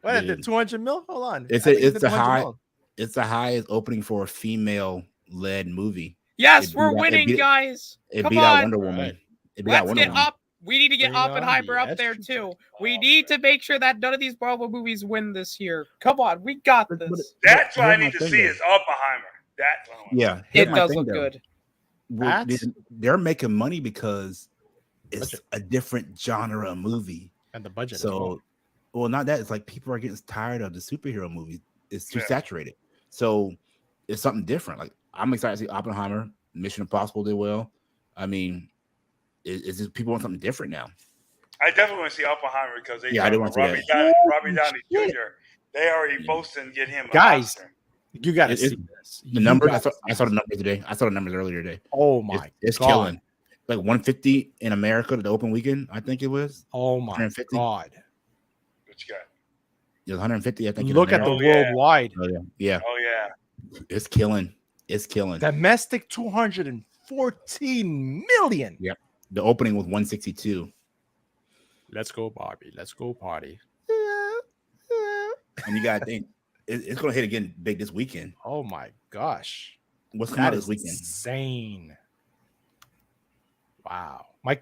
What is it? 200 mil? Hold on. It's the highest opening for a female-led movie. Yes, we're winning, guys. It beat out Wonder Woman. Let's get up. We need to get Oppenheimer up there too. We need to make sure that none of these Marvel movies win this year. Come on, we got this. That's what I need to see is Oppenheimer. That's yeah, it does look good. They're making money because it's a different genre movie and the budget. So, well, not that it's like people are getting tired of the superhero movies. It's too saturated. So it's something different. Like I'm excited to see Oppenheimer. Mission Impossible did well. I mean. It's just people want something different now. I definitely want to see Oppenheimer because they I do want to see Robbie Downey Jr. They already boasting and get him. Guys, you got to see this. The numbers. I saw the numbers today. I saw the numbers earlier today. Oh my! It's killing. Like 150 in America the open weekend. I think it was. Oh my 150. God! What you got? It was 150. I think. Look at the worldwide. Oh yeah. Oh yeah. It's killing. It's killing. Domestic 214 million. Yep. The opening was 162. Let's go, Barbie. Let's go party. And you got to think it's going to hit again big this weekend. Oh my gosh! What's coming out this weekend? Insane! Wow. My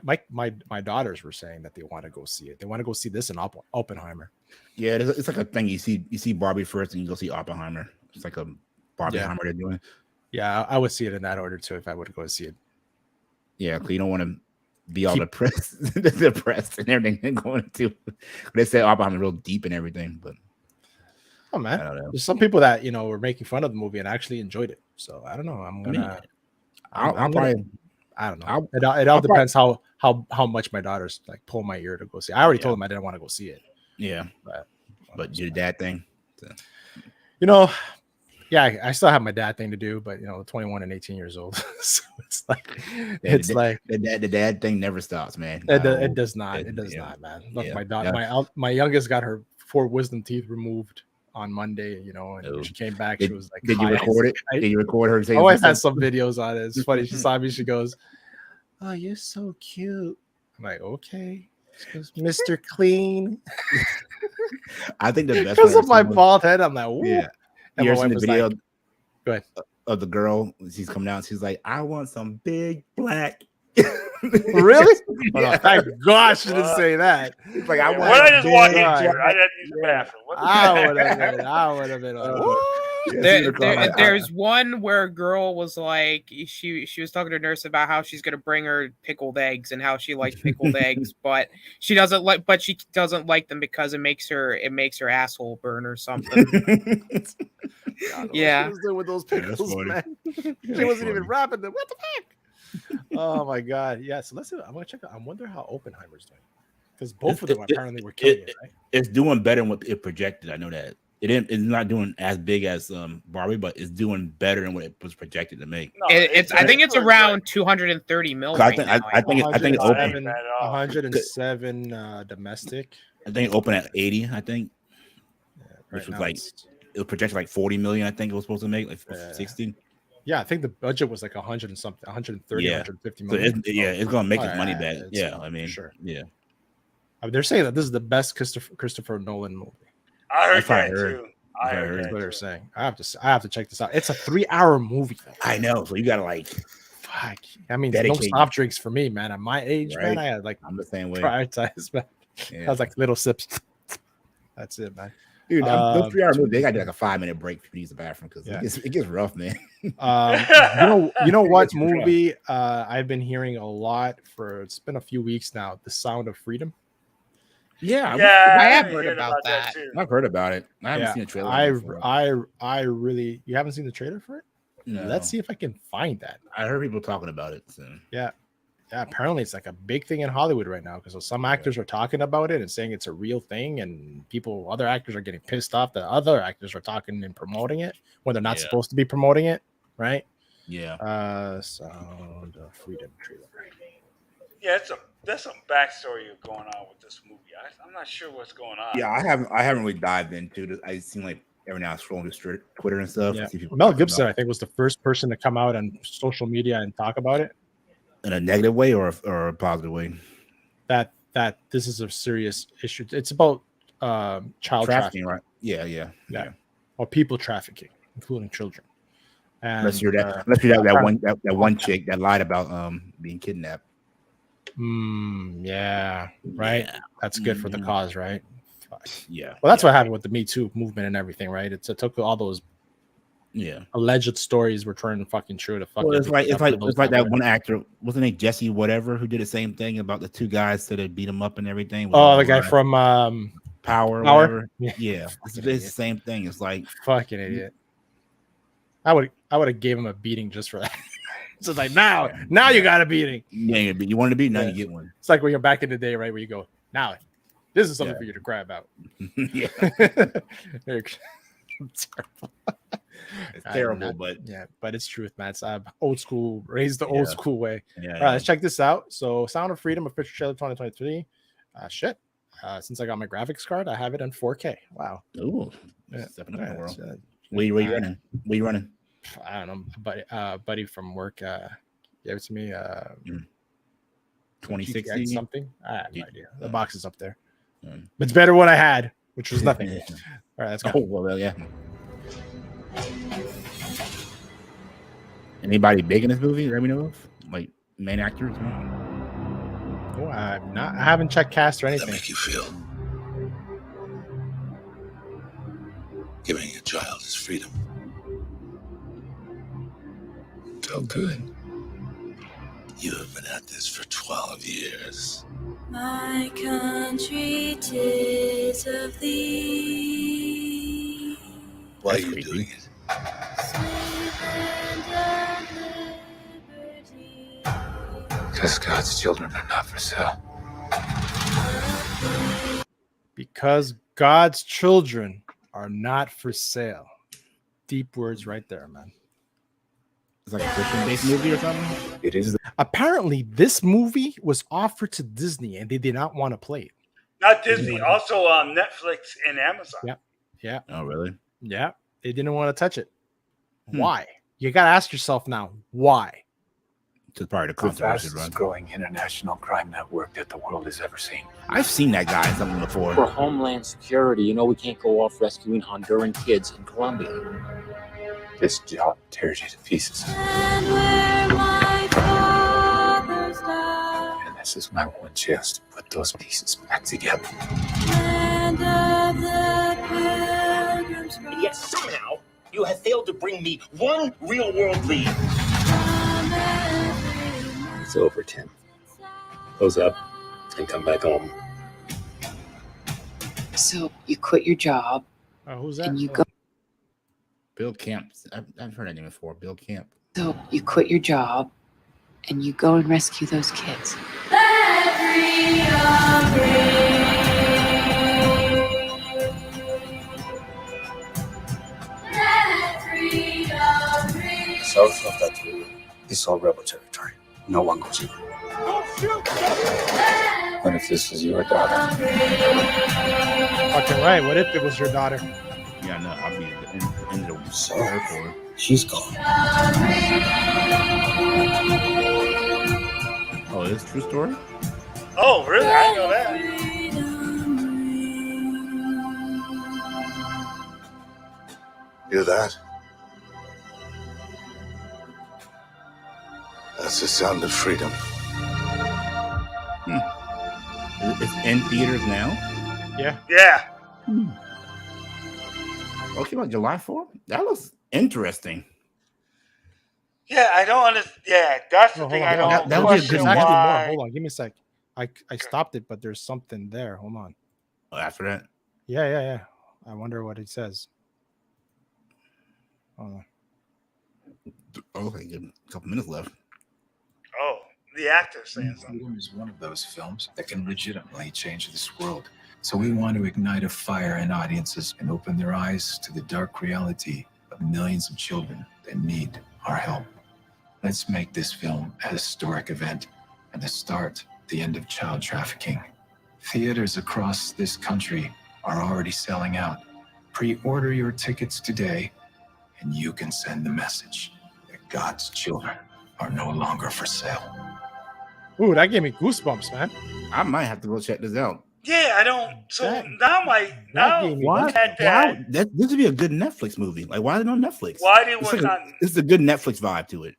daughters were saying that they want to go see it. They want to go see this in Oppenheimer. Yeah, it's like a thing. You see Barbie first, and you go see Oppenheimer. It's like a Barbieheimer they're doing. Yeah, I would see it in that order too if I would go see it. Yeah, because you don't want to be all depressed and everything going to. They said Oppenheimer real deep and everything, but oh man, I don't know. There's some people that were making fun of the movie and actually enjoyed it. So I don't know. I don't know. It all depends how much my daughters like pull my ear to go see. I already told them I didn't want to go see it. Yeah, but your dad thing. So. Yeah, I still have my dad thing to do, but 21 and 18 years old, so it's like the dad thing never stops, man. It does not. It does not, man. Look, my daughter, my youngest got her 4 wisdom teeth removed on Monday, and she came back. She was like, "Did you record it? Did you record her?" I always had some videos on it. It's funny. She saw me. She goes, "Oh, you're so cute." I'm like, "Okay." She goes, "Mr. Clean." I think the best because of my bald head. I'm like, "Ooh." Yeah. You ever seen the video go ahead. Of the girl? She's coming out. She's like, "I want some big black." Really? Oh, thank God she didn't say that. It's like I want. What I just walked into, I had to use the bathroom. I would have been. Like, There's one where a girl was like, she was talking to a nurse about how she's gonna bring her pickled eggs and how she likes pickled eggs, but she doesn't like them because it makes her asshole burn or something. God, Yeah. What was doing with those pickles, man? She wasn't even wrapping them. What the fuck? Oh my god. Yeah. So let's see. I'm gonna check out. I wonder how Oppenheimer's doing. Because both of them apparently were killing it, right? It's doing better than what it projected. I know that. It's not doing as big as Barbie, but it's doing better than what it was projected to make. No, I think it's around 230 mil. I think it opened 107 domestic. I think it opened at 80. I think, Right which was now like it was projected like 40 million. I think it was supposed to make like 60. Yeah, I think the budget was like 100 and something, 130, 150 million. So it's gonna make its money back. It's, Yeah, I mean, sure. Yeah. I mean, they're saying that this is the best Christopher Nolan movie. I heard That's what I that heard. too. I heard That's that what they're too. saying. I have to check this out. It's a 3-hour movie, though. I know. So you gotta like, Fuck. I mean, dedicate. no soft drinks for me, man. At my age, Right. man, I had like I'm the same way. prioritize, man. Yeah. I was like little sips. That's it, man. Dude, those 3-hour movies, they got to do like a 5-minute break if you use the bathroom because it gets rough, man. You know what movie I've been hearing a lot for? It's been a few weeks now. The Sound of Freedom. Yeah, I have been heard hearing about that. too. I've heard about it. I haven't seen a trailer. I really. You haven't seen the trailer for it? No. Let's see if I can find that. I heard people talking about it. So. Yeah, apparently it's like a big thing in Hollywood right now because some actors are talking about it and saying it's a real thing, and other actors are getting pissed off that other actors are talking and promoting it when they're not supposed to be promoting it, right? Yeah. Sound of Freedom trailer. Yeah, there's some backstory going on with this movie. I'm not sure what's going on. Yeah, I haven't really dived into it. I seen like every now and scrolling through Twitter and stuff. Yeah. And see people Mel talking Gibson, about I think, was the first person to come out on social media and talk about it. it in a negative way or a positive way. That this is a serious issue. It's about child trafficking, right? Yeah. Or people trafficking, including children. And, Unless you're that one chick that lied about being kidnapped. Yeah, right. Yeah. That's good for the cause, right? Yeah. Well, that's what happened with the Me Too movement and everything, right? It took all those alleged stories were turning fucking true to fucking. Well, it's like that one actor, wasn't it Jesse whatever, who did the same thing about the 2 guys that had beat him up and everything. Oh, the guy from Power. Power? Yeah. It's the same thing. It's like fucking idiot. I would have gave him a beating just for that. So it's like now you got a beating. Yeah, you wanted to beat, now you get one. It's like when you're back in the day, right? Where you go, now this is something for you to cry about. Yeah. It's terrible. It's terrible, but it's truth, man. It's old school, raised the old school way. Yeah. All right, let's check this out. So Sound of Freedom official trailer 2023. Since I got my graphics card, I have it in 4K. Wow. Ooh. Stepping up in the world. Where you running? Where you running? I don't know, buddy from work gave it to me. 2060 something. I have no idea. The box is up there, but it's better what I had, which was nothing. All right, let's go. Oh well, yeah. Anybody big in this movie that we know of? Like main actors? Oh, I haven't checked cast or anything. How does that make you feel? Giving a child his freedom. Felt good. You have been at this for 12 years. My country, 'tis of thee. Why are you doing it? Because God's children are not for sale. Because God's children are not for sale. Deep words right there, man. It's like a Christian-based movie or something? It is. Apparently, this movie was offered to Disney, and they did not want to play it. Not Disney, also on Netflix and Amazon. Yeah. Oh, really? Yeah. They didn't want to touch it. Why? You got to ask yourself now, why? It's part of the fastest growing international crime network that the world has ever seen. I've seen that guy in something before. For Homeland Security, you know we can't go off rescuing Honduran kids in Colombia. This job tears you to pieces. And where my fathers died, And this is my one chance to put those pieces back together. land of the pilgrims' Yet somehow You have failed to bring me one real-world lead. It's over, Tim. Close up and come back home. So you quit your job Who's that? and you go. Bill Camp. I've heard that name before. Bill Camp. So you quit your job and you go and rescue those kids. South of that river is all rebel territory. No one goes in. What if this is your daughter? Fucking right. What if it was your daughter? Yeah, no, I'll be in the So she's gone. Oh, it's a true story? Oh, really? I didn't know that. Hear that? That's the sound of freedom. It's in theaters now? Yeah. Yeah. Okay, about July 4th? That looks interesting. Yeah, I don't understand. Yeah, that's the thing I don't that would be a question good There's actually more. why. Hold on. Give me a sec. I stopped it, but there's something there. Hold on. Oh, after that? Yeah. I wonder what it says. Hold on. Okay, good. A couple minutes left. Oh, the actor's saying something. Freedom is one of those films that can legitimately change this world. So we want to ignite a fire in audiences and open their eyes to the dark reality of millions of children that need our help. Let's make this film a historic event and the start, the end of child trafficking. Theaters across this country are already selling out. Pre-order your tickets today, and you can send the message that God's children are no longer for sale. Ooh, that gave me goosebumps, man. I might have to go check this out. Yeah, I don't. So That- now now gave me Why? at that. This would be a good Netflix movie. Like, why is it on Netflix? Why did It's was like not? it's a good Netflix vibe to it.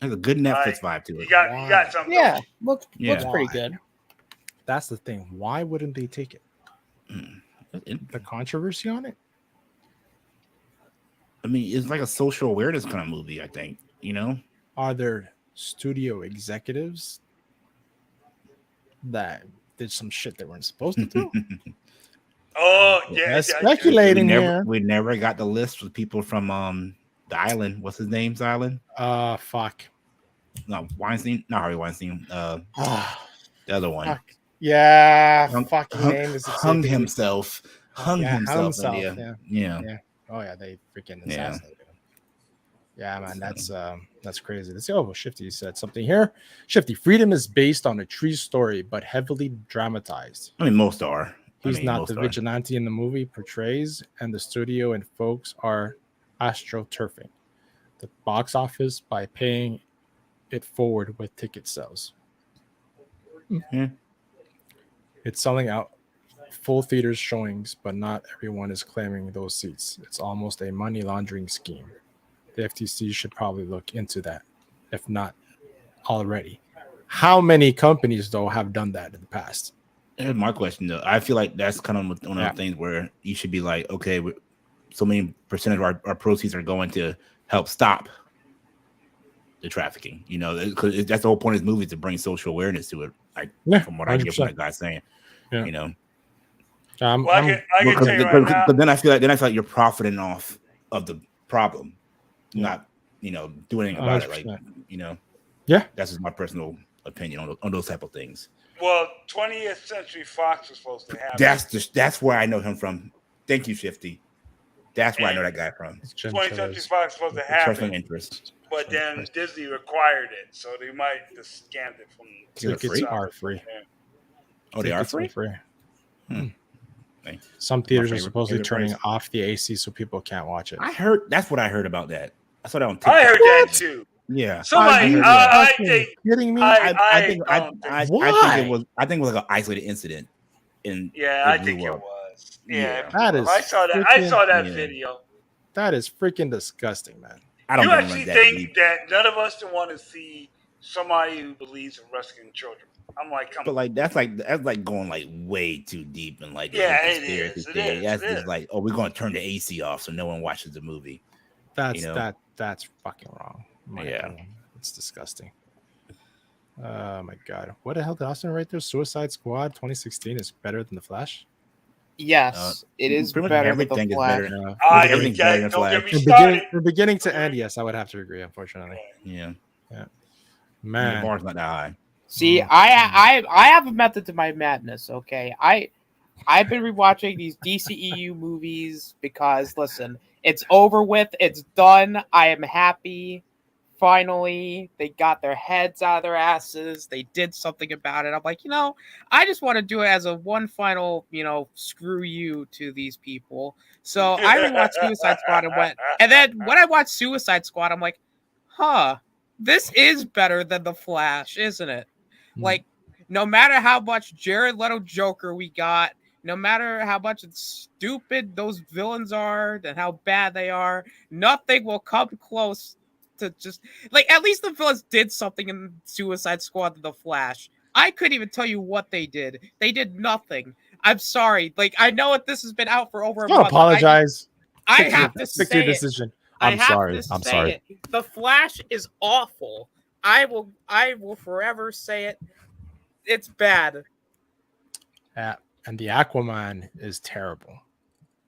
There's a good Netflix vibe to You it. got something. Yeah, looks Yeah. pretty good. That's the thing. Why wouldn't they take it? The controversy on it? I mean, it's like a social awareness kind of movie, I think. You know? Are there studio executives that did some shit they weren't supposed to do? Oh yeah, That's yeah. speculating here. We never got the list with people from the island. What's his name's island? Fuck. No, Weinstein. Not Harvey Weinstein. The other one. Fuck. Yeah, Hung- fucking hung- name is hung escaping me. himself. Hung Yeah, himself. himself, Yeah. Yeah. Oh yeah, they freaking Yeah. assassinated him. Yeah, man, that's crazy. Let's see. Oh, Shifty said something here. Shifty, freedom is based on a true story, but heavily dramatized. I mean, most are. He's not most the are. vigilante in the movie portrays, and the studio and folks are astroturfing the box office by paying it forward with ticket sales. Yeah. It's selling out full theaters showings, but not everyone is claiming those seats. It's almost a money laundering scheme. The FTC should probably look into that, if not already. How many companies, though, have done that in the past? Here's my question, though. I feel like that's kind of one of the things where you should be like, okay, so many percentage of our proceeds are going to help stop the trafficking. You know, because that's the whole point of this movie, to bring social awareness to it. Like, from what I get from that guy saying, Yeah. you know. Well, I can tell you right now. But then I feel like you're profiting off of the problem, not doing anything about it. Like, 100%. Yeah, that's just my personal opinion on those type of things. Well, 20th Century Fox was supposed to have. That's where I know him from. Thank you, Shifty. That's where I know that guy from. 20th Century Fox was supposed to have Personal it, interest. but then Disney required it, so they might just scammed it from. Tickets are free. Oh, they are free. Some theaters are supposedly turning off the AC so people can't watch it. That's what I heard about that. I saw that on I heard that too. Yeah. Somebody, I think. Kidding me? I think it was like an isolated incident. I think it was. Yeah, that is. I saw that. I saw that video. That is freaking disgusting, man. You actually think that none of us want to see somebody who believes in rescuing children? I'm like, come But on. like that's like going like way too deep and like Yeah, the it conspiracy is. It theory. is. That's It just is. like, oh, we're gonna turn the AC off so no one watches the movie. That's You know? that's fucking wrong. in my Yeah. opinion. It's disgusting. Oh my god. What the hell did Austin write there? Suicide Squad 2016 is better than The Flash? Yes, it is pretty much better than the everything is Flash. better. Everything's better than Flash. Don't get me From started. beginning to end, yes, I would have to agree, unfortunately. Yeah. Yeah. The Man. bar's not that high. See, I have a method to my madness. Okay, I've been rewatching these DCEU movies because listen, it's over with, it's done. I am happy. Finally, they got their heads out of their asses. They did something about it. I'm like, I just want to do it as a one final, screw you to these people. So I rewatched Suicide Squad and then when I watched Suicide Squad, I'm like, this is better than The Flash, isn't it? Like, no matter how much Jared Leto Joker we got, no matter how much stupid those villains are and how bad they are, nothing will come close to just like at least the villains did something in Suicide Squad than The Flash. I couldn't even tell you what they did. They did nothing. I'm sorry. Like, I know this has been out for over a month. Don't apologize. I have to stick to your say it. decision. I I'm have sorry. to I'm say sorry. it. The Flash is awful. I will forever say it. It's bad. And the Aquaman is terrible.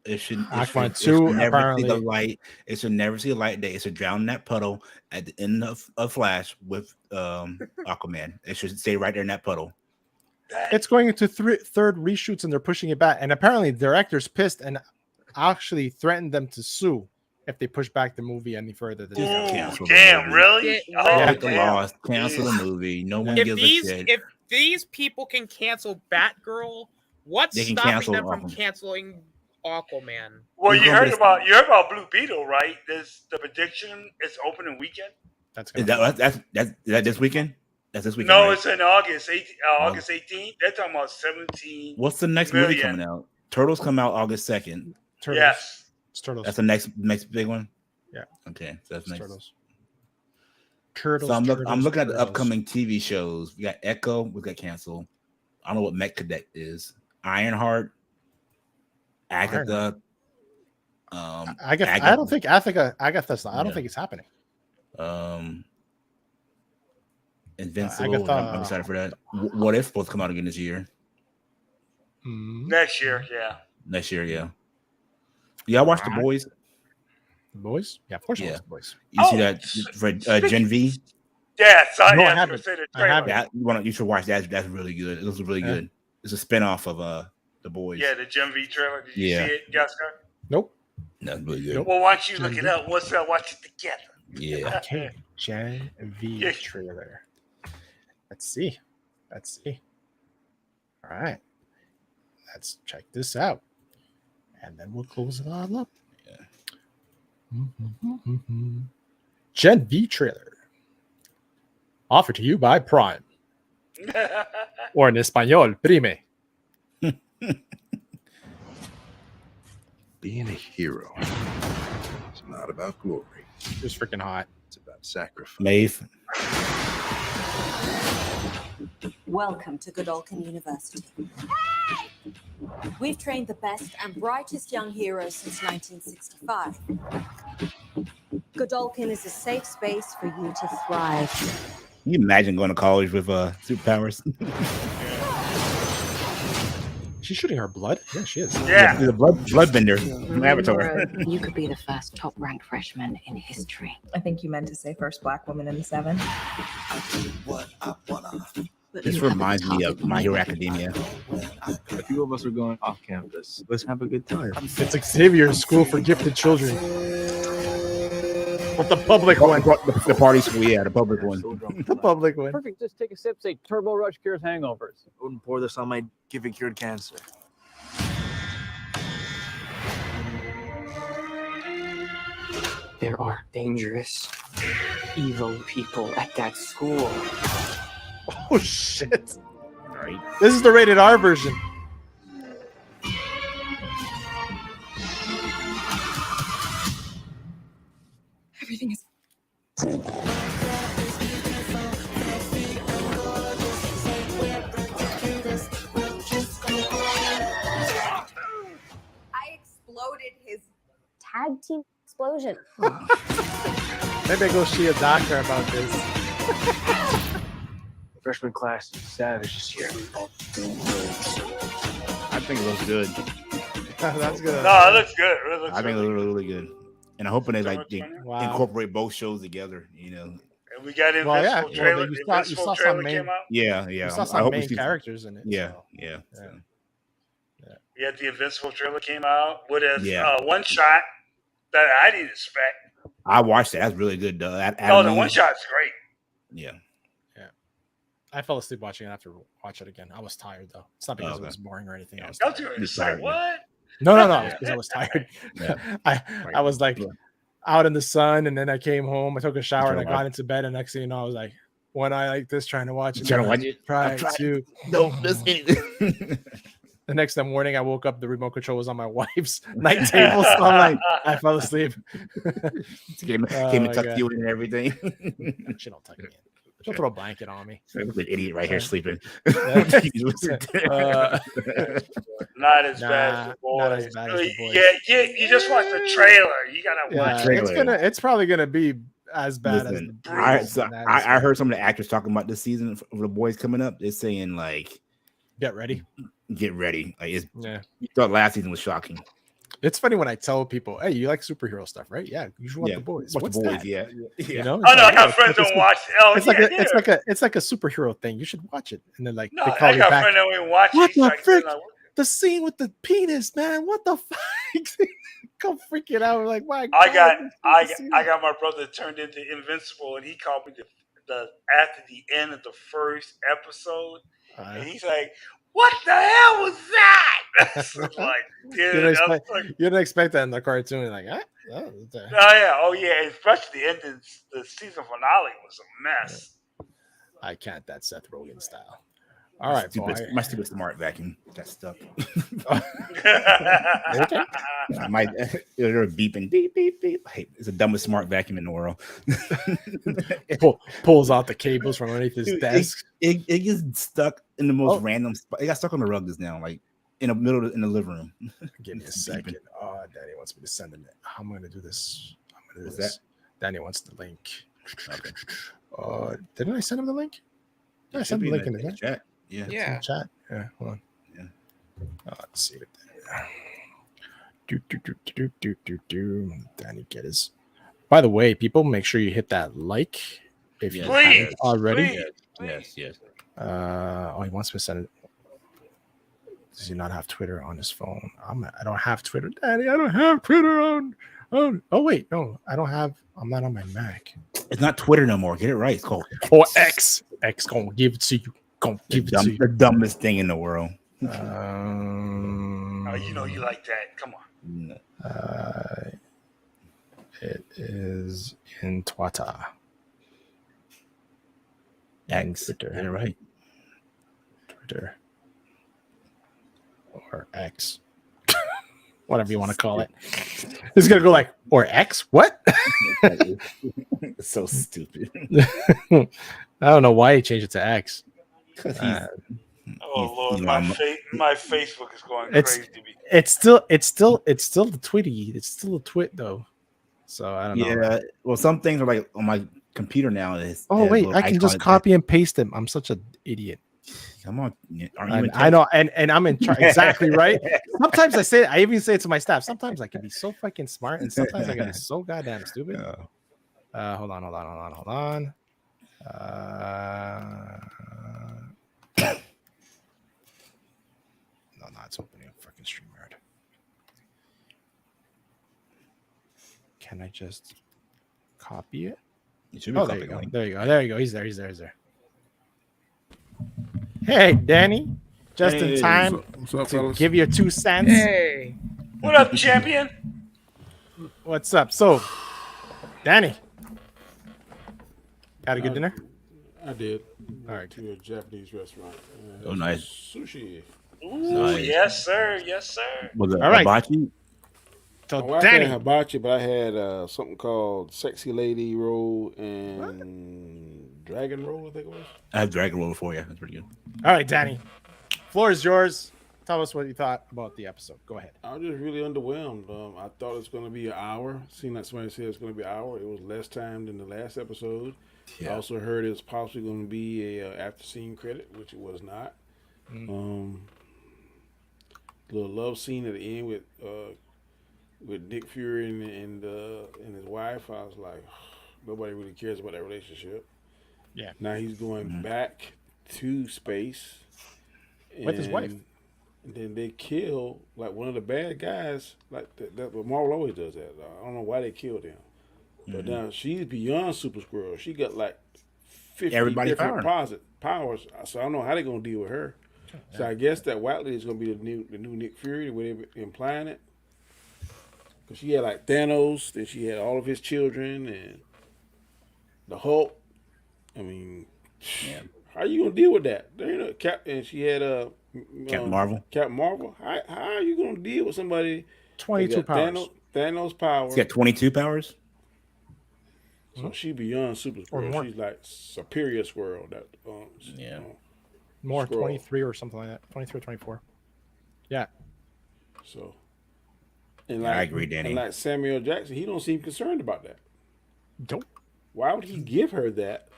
It should Aquaman 2 never apparently. see the light. It should never see the light day. It should drown in that puddle at the end of Flash with Aquaman. It should stay right there in that puddle. It's going into third reshoots and they're pushing it back. And apparently the director's pissed and actually threatened them to sue if they push back the movie any further. Than Cancel the Damn, movie. really? Break the damn. laws. Cancel the movie. No one If gives a shit. these people can cancel Batgirl, what's They can stopping cancel them from Aquaman. canceling Aquaman? Well, Who's you gonna heard be the- about Blue Beetle, right? There's the prediction. It's opening weekend. That's Is that this weekend? That's this weekend. No, right? it's in August. August 18th. They're talking about 17. What's the next movie million. coming out? Turtles come out August 2nd. Turtles. Yes. It's Turtles. That's the next big one. Yeah. Okay, so that's It's next. Turtles. Turtles. So I'm Turtles, looking at the Turtles. upcoming TV shows. We got Echo, we got canceled. I don't know what Mech Cadet is. Ironheart, Agatha. Agatha. I don't think Agatha's. I don't think it's happening. Invincible. Agatha. I'm excited for that. What If supposed to come out again this year? Next year, yeah. Next year, yeah. Y'all watch The Boys? The Boys? Yeah, of course. Yeah. The Boys. You see that for Gen V? Yes, I No, I have to haven't. say the I trailer. haven't. You should watch that. That's really good. It looks really good. It's a spinoff of The Boys. Yeah, the Gen V trailer. Did you Yeah. see it, Jessica? Nope. That's really good. Well, why don't you look it up? What's up? Watch it together. Yeah. Okay. Gen V Yeah. trailer. Let's see. All right. Let's check this out. And then we'll close it all up. Yeah. Gen V trailer. Offered to you by Prime. Or in Espanol, Prime. Being a hero is not about glory. It's freaking hot. It's about sacrifice. Maeve. Welcome to Godolphin University. We've trained the best and brightest young heroes since 1965. Godolphin is a safe space for you to thrive. Can you imagine going to college with superpowers? She's shooting her blood? Yeah, she is. Yeah. She's a bloodbender from Avatar. You could be the first top-ranked freshman in history. I think you meant to say first black woman in the 7. This reminds me of My Hero Academia. A few of us are going off campus. Let's have a good time. It's Xavier's School for Gifted Children. But the public one. The party school, yeah, the public one. The public one. Perfect. Just take a sip. Say Turbo Rush cures hangovers. I wouldn't pour this on my Give It Cured Cancer. There are dangerous, evil people at that school. Oh, shit. Right. This is the rated R version. Everything is. tag team explosion. Maybe I go see a doctor about this. Freshman class is savage this year. I think it looks good. That's good. No, it looks good. It looks I think it really looks really good. And I'm hoping they Wow. incorporate both shows together. And we got Invincible trailer. You saw trailer some main, came out. Yeah. You saw I some hope main we see characters in it. Yeah. So. Yeah, the Invincible trailer came out with Yeah. a one shot that I didn't expect. I watched it. That's really good, though. The one shot's great. Yeah. I fell asleep watching it after watch it again. I was tired though. It's not because it was boring or anything. I was Don't tired. you say what? No. It's because I was tired. Yeah. I was like out in the sun, and then I came home. I took a shower and I got into bed. And next thing you know, I was like, when I like this, trying to watch it. Trying to watch it. Try to. Don't miss anything. The next morning, I woke up. The remote control was on my wife's night table. So I'm like, I fell asleep. came and tucked you in and everything. She don't tuck me in. She'll throw a blanket on me. Look at an idiot right here sleeping. Not as bad as the boys. Not as bad as the boys. Yeah, you just watch the trailer. You gotta watch it. It's probably gonna be as bad as the boys. I heard some of the actors talking about this season of the boys coming up. They're saying like, get ready. Like you thought last season was shocking. It's funny when I tell people, "Hey, you like superhero stuff, right? Yeah, you should watch the boys." What's the boys? that? Yeah. You know? I got friends don't watch it. It's like a superhero thing. You should watch it. And then like no, they call I got back. friend that we watch What it. the Like, frick? The scene with the penis, man. What the fuck? Come freaking out. Like, my God. I got my brother turned into Invincible, and he called me the after the end of the first episode, and he's like, "What the hell was that?" Like, dude, you didn't expect that in the cartoon. Like, huh? Oh yeah. Especially the ending, the season finale was a mess. I can't that Seth Rogen style. All right, my stupid smart vacuum got stuck. Okay. They're beeping, beep, beep, beep. Hey, it's the dumbest smart vacuum in the world. Pulls out the cables from underneath his desk. It gets stuck in the most random spot. It got stuck on the rug just now, like in the middle in the living room. Give me a second. Oh, Danny wants me to send him it. I'm gonna do this. Danny wants the link. Okay. Didn't I send him the link? Yeah, I sent the link in the chat. Yeah. It's in the chat. Yeah, hold on. Yeah. Let's see it. Danny get his. By the way, people, make sure you hit that like if you haven't already. Yes. He wants me to send it. Does he not have Twitter on his phone? I don't have Twitter, Daddy. I don't have Twitter on. Oh wait, no, I don't have. I'm not on my Mac. It's not Twitter no more. Get it right. It's called X. X gonna give it to you. The dumbest thing in the world. You know you like that. Come on. It is in Twitter. X. Twitter. Get it right. Twitter. Or X. Whatever you want to call it. It's gonna go like or X. What? It's so stupid. I don't know why he changed it to X. Lord, my Facebook is going crazy. It's still the Twitty. It's still a twit though. So I don't know. Yeah. Well, some things are like on my computer now. Wait, I can just copy and paste them. I'm such an idiot. Come on, I know, and I'm in charge. Exactly right. Sometimes I even say it to my staff. Sometimes I can be so fucking smart, and sometimes I can be so goddamn stupid. Hold on. No, it's opening a freaking StreamYard. Can I just copy it? You should be copying it. There you go. He's there. Hey, Danny. Just in time to give your 2 cents. Hey. What up, champion? What's up? So, Danny. Had a good dinner? I did. All right. To a Japanese restaurant. Nice. Sushi. Ooh, nice. Yes, sir. Was it all right. hibachi? So, Danny. I had hibachi, but I had something called Sexy Lady Roll and Dragon Roll, I think it was. I have Dragon Roll for you. That's pretty good. All right, Danny. Floor is yours. tell us what you thought about the episode. Go ahead. I was just really underwhelmed. I thought it was going to be an hour. Seemed like somebody said it's going to be an hour. It was less time than the last episode. Yeah. I also heard it was possibly going to be a after scene credit, which it was not. Little love scene at the end with Nick Fury and his wife. I was like, nobody really cares about that relationship. Yeah. Now he's going back to space with his wife. And then they kill like one of the bad guys. Like that Marvel always does that. I don't know why they killed him. But now she's beyond Super Squirrel. She got like 50 different powers. So I don't know how they're gonna deal with her. Yeah. So I guess that White Lady is gonna be the new Nick Fury, the way they're implying it. Because she had like Thanos, then she had all of his children and the Hulk. I mean, how you gonna deal with that? And she had Captain Marvel. Captain Marvel. How are you gonna deal with somebody? 22 powers. Thanos powers. She got 22 powers. So she beyond Super Squirrel. She's like superior Squirrel. More Squirrel. 23 or something like that. 23 or 24. Yeah. So. And like, I agree, Danny. And like Samuel Jackson, he don't seem concerned about that. Nope. Why would he give her that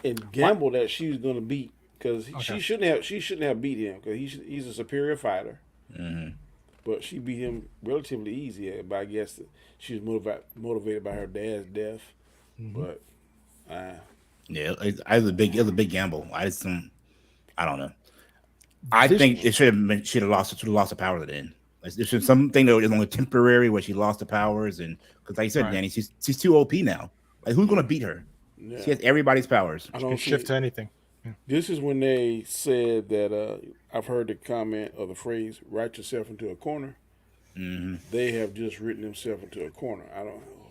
and gamble that she was going to beat? Because she shouldn't have beat him because he's a superior fighter. Mm-hmm. But she beat him relatively easy. But I guess she was motivated by her dad's death. Mm-hmm. But it was a big gamble. I don't know. I think it should have lost the power at the end. There should something that was only temporary where she lost the powers, and because like you said, Danny, she's too OP now. Like who's gonna beat her? Yeah. She has everybody's powers. She can shift to anything. Yeah. This is when they said that I've heard the comment or the phrase "write yourself into a corner." Mm-hmm. They have just written themselves into a corner. I don't know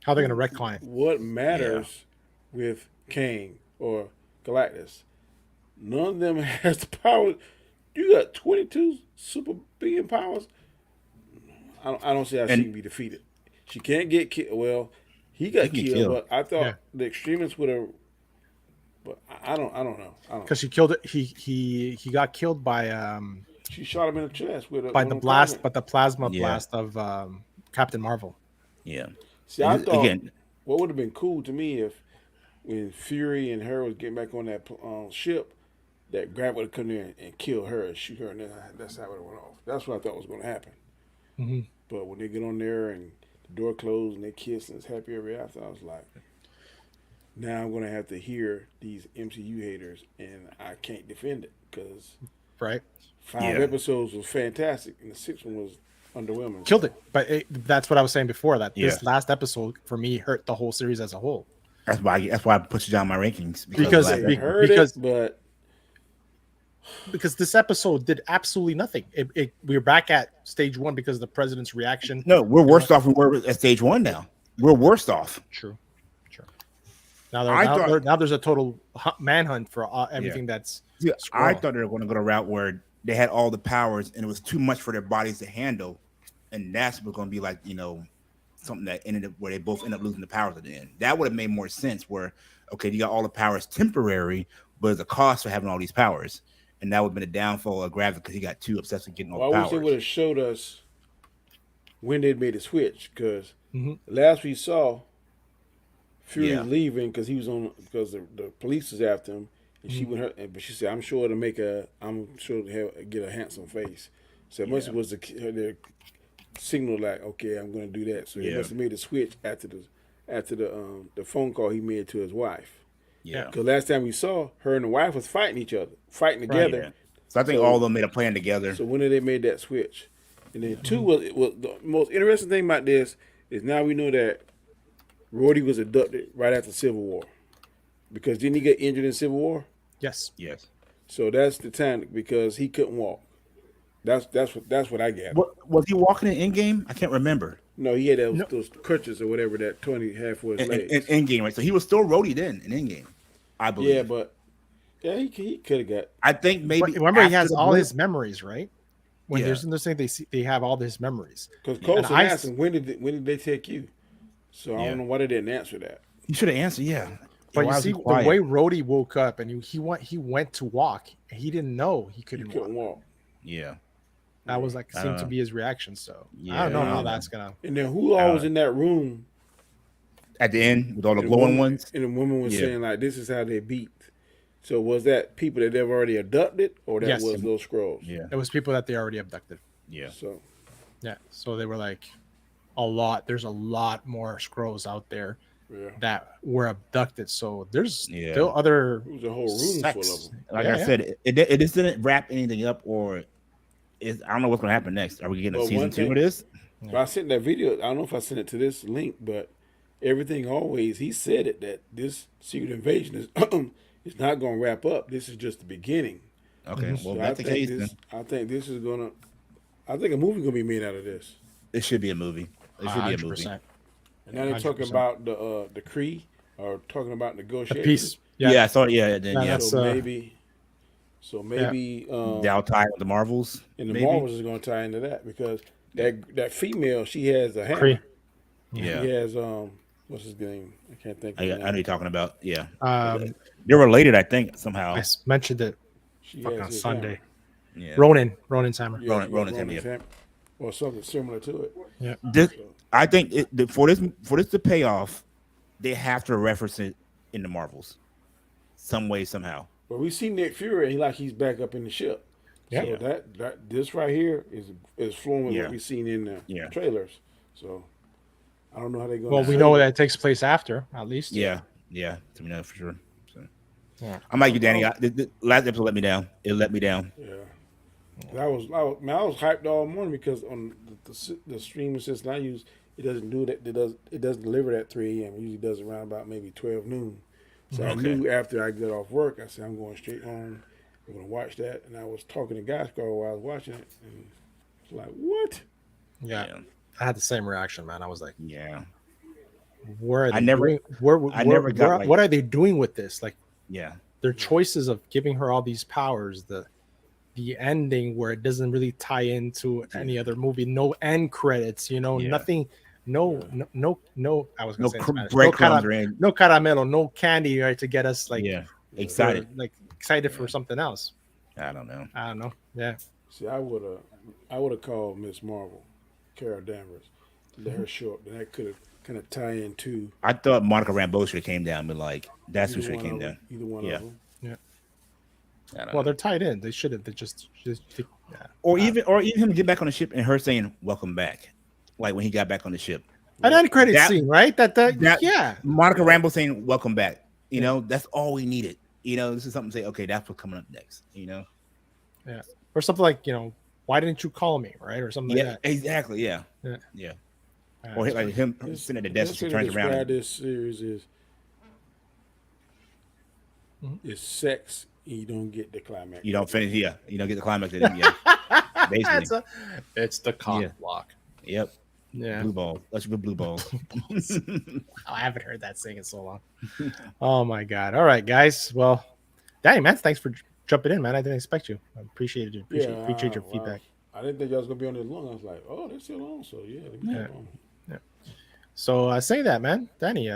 how they're gonna retcon it. What matters with Kang or Galactus? None of them has the power. You got 22 super being powers. I don't see how she can be defeated. She can't get killed. Well, he got killed, but I thought the extremists would have. But I don't know. Because she killed it. He got killed by. She shot him in the chest with the blast, but the plasma blast of Captain Marvel. Yeah. See, I thought what would have been cool to me if when Fury and her was getting back on that ship. That Grant would have come in and kill her and shoot her, and that's how it went off. That's what I thought was going to happen. Mm-hmm. But when they get on there and the door closed and they kiss and it's happy ever after, I was like, now I'm going to have to hear these MCU haters, and I can't defend it because 5 episodes was fantastic, and the 6th one was underwhelming. Killed it, but that's what I was saying before. That this last episode for me hurt the whole series as a whole. That's why I put you down my rankings because this episode did absolutely nothing. We were back at stage 1 because of the president's reaction. No, we're worse off. We were at stage 1 now. We're worse off. True. Now there's a total manhunt for everything that's. Yeah, I thought they were going to go the route where they had all the powers and it was too much for their bodies to handle, and that's going to be like something that ended up where they both end up losing the powers at the end. That would have made more sense. Where you got all the powers temporary, but there's a cost for having all these powers. And that would have been a downfall of Gravik because he got too obsessed with getting all the powers. I wish they would have showed us when they made the switch because last we saw Fury leaving because he was because the police was after him, and she went but she said, "I'm sure to get a handsome face." So it must have was the signal like, okay, I'm going to do that. So he must have made the switch after the phone call he made to his wife. Yeah, because last time we saw her and the wife was fighting together. Right. So I think all of them made a plan together. So when they made that switch, and then 2 was the most interesting thing about this is now we know that Rhodey was abducted right after Civil War, because didn't he get injured in Civil War? Yes. So that's the time because he couldn't walk. That's what I gathered. Was he walking in Endgame? I can't remember. No, he had those crutches or whatever that Tony had for his legs. In Endgame, right? So he was still Rhodey then in Endgame, I believe. Yeah, but he could have got. I think maybe. But remember, he has all his memories, right? When there's in this thing, they have all his memories. Because Coulson asked him, when did they take you? So I don't know why they didn't answer that. You should have answered, But why you was see, he the quiet? way Rhodey woke up and he went to walk, and he didn't know he He couldn't couldn't walk. walk. Yeah. That was like I seemed to don't be his reaction. So I Yeah, don't know I how don't know. that's gonna. And then who all was in that room At the end with all the and glowing woman, ones? and the woman was Yeah. saying like, "This is how they beat." So was that people that they've already abducted, or that Yes. was those scrolls? Yeah. It was people that they already abducted. Yeah. So Yeah. So they were like, there's a lot more scrolls out there yeah, that were abducted. So there's Yeah. still other it was a whole room full sects. of them. Like Yeah, I yeah. said, it just didn't wrap anything up, or I don't know what's gonna happen next. Are we getting a But season one 2 thing- of this? But I sent that video. I don't know if I sent it to this link, but everything always he said it that this Secret Invasion is is not going to wrap up. This is just the beginning. Okay, well, So that's the case then. I think this is gonna. I think a movie gonna be made out of this. It should be a movie. It should be a movie. 100%. And now they're talking 100%. about the Kree, or talking about The negotiations. peace. Yeah, I saw it. Yeah, then Yeah, yeah. that's, So maybe They'll tie with the Marvels. and the maybe? Marvels is going to tie into that, because that female, she has a hammer. Kree. Yeah. She has what's his name? I can't think of his I know name. you're talking about. Yeah. Um, They're related, I think, somehow. I mentioned it She fucking has on his Sunday. Yeah. Ronan's hammer. Yeah, Ronan's hammer, yeah. hammer, or something similar to it. Yeah. I think for this to pay off, they have to reference it in the Marvels, some way, somehow. But we see Nick Fury, and he's back up in the ship. Yeah. So that this right here is flowing with Yeah. what we've seen in the Yeah. trailers. So I don't know how they're going. Well, we know that it takes place after, at least. Yeah, to me, know for sure. So. Yeah. I'm like you, Danny. The last episode let me down. It let me down. Yeah. I was hyped all morning, because on the streaming system I use, it doesn't do that. It doesn't deliver at 3 a.m. It usually does around about maybe 12 noon. So I knew after I get off work, I said I'm going straight home. I'm going to watch that. And I was talking to Guy Scar while I was watching it, and it's like, what? Yeah. I had the same reaction, man. I was like, yeah. Where are they I never got what are they doing with this? Like, yeah, their choices of giving her all these powers, the ending where it doesn't really tie into any other movie, no end credits, nothing, no. I was gonna say breadcrumbs or anything. no caramelo, no candy, right, to get us like excited, for something else. I don't know. Yeah. See, I would have called Miss Marvel, Carol Danvers, let her show up. Then that could have kind of tie into. I thought Monica Rambeau should have came down, but like that's who should have came down. Either one of them. Yeah. Well, Well, they're tied in. They should have. They just or even him get back on the ship and her saying "Welcome back," like when he got back on the ship. An end credit scene, right? That yeah. Monica Rambeau saying "Welcome back." That's all we needed. This is something to say. Okay, that's what's coming up next. Yeah. Or something like why didn't you call me, right? Or something like that. Exactly. Yeah. Or like him sitting at the desk, he turns around. This series is sex. You don't get the climax. You don't finish. Yeah, you don't get the climax. Yeah. Basically, it's the cock block. Yep. Yeah. Blue ball. Let's go blue balls. I haven't heard that sing in so long. Oh my god. All right, guys. Well, Danny, man, thanks for jumping in, man. I didn't expect you. I appreciate it. Appreciate your feedback. I didn't think y'all was gonna be on this long. I was like, oh, they're still on. So yeah. So say that, man. Danny,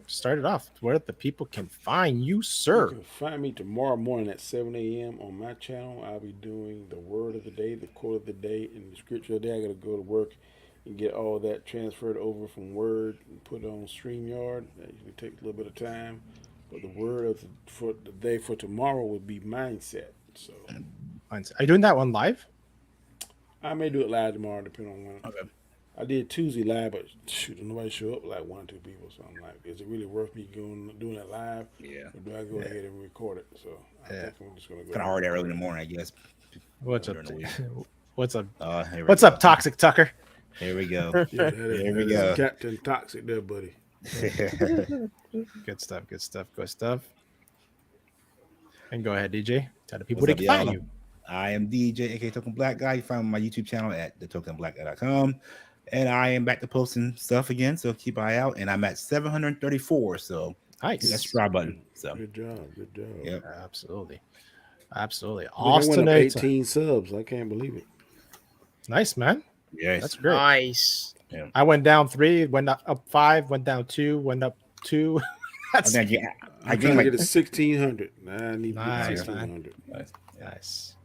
start it off where the people can find you, sir. You can find me tomorrow morning at 7 a.m. on my channel. I'll be doing the word of the day, the quote of the day, and the scripture of the day. I got to go to work and get all that transferred over from Word and put it on StreamYard. That usually takes a little bit of time. But the word for the day for tomorrow would be mindset. So, are you doing that one live? I may do it live tomorrow, depending on when. Okay. I did Tuesday live, but nobody showed up, like 1 or 2 people. So I'm like, is it really worth me doing it live? Yeah. Or do I go ahead and record it? So I think I'm just gonna go. Kind of hard early in the morning, I guess. What's up? What's up? What's up, Toxic Tucker? Here we go. Yeah, Here we go. Captain Toxic, there, buddy. Good stuff. And go ahead, DJ. Tell the people What's where up, they can find y'all? you. I am DJ, aka Token Black Guy. You find my YouTube channel at thetokenblack.com. And I am back to posting stuff again, so keep an eye out. And I'm at 734, so nice. Hit that subscribe button. So good job. Yep. Absolutely. Austin 18 subs. I can't believe it. Nice, man. Yes. That's great. Nice. Yeah. I went down 3, went up 5, went down 2, went up 2. That's I I'm gained trying to like get it 1,600. Nah, I need Nice, to man. get 1,600. nice.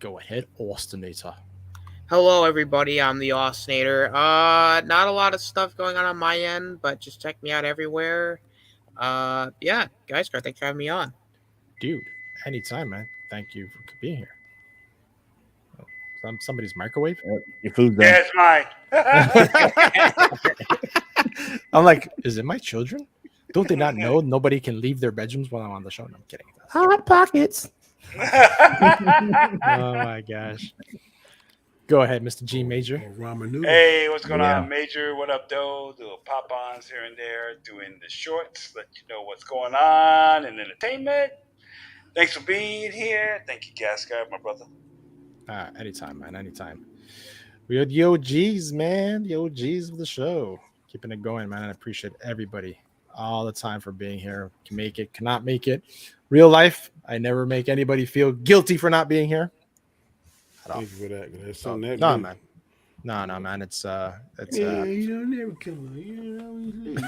Go ahead, Austinator. Hello, everybody. I'm the Austinator. Not a lot of stuff going on my end, but just check me out everywhere. Yeah, guys, thanks for having me on. Dude, anytime, man. Thank you for being here. Somebody's microwave. Your food's done. Yeah, it's mine. I'm like, is it my children? Don't they not know nobody can leave their bedrooms while I'm on the show? No, I'm kidding. Hot pockets. Oh my gosh. Go ahead, Mr. G Major. Ramen noodles. Hey, what's going Yeah. on, Major? What up, though? Little pop-ons here and there, doing the shorts, let you know what's going on in entertainment. Thanks for being here. Thank you, Gascar, my brother. Anytime, man. Anytime. We are the OGs, man. The OGs of the show. Keeping it going, man. I appreciate everybody all the time for being here. Can make it, cannot make it. Real life, I never make anybody feel guilty for not being here. Thank you for that. That's something that No, big. man. No, man. It's Yeah, you don't never come on. You always leave.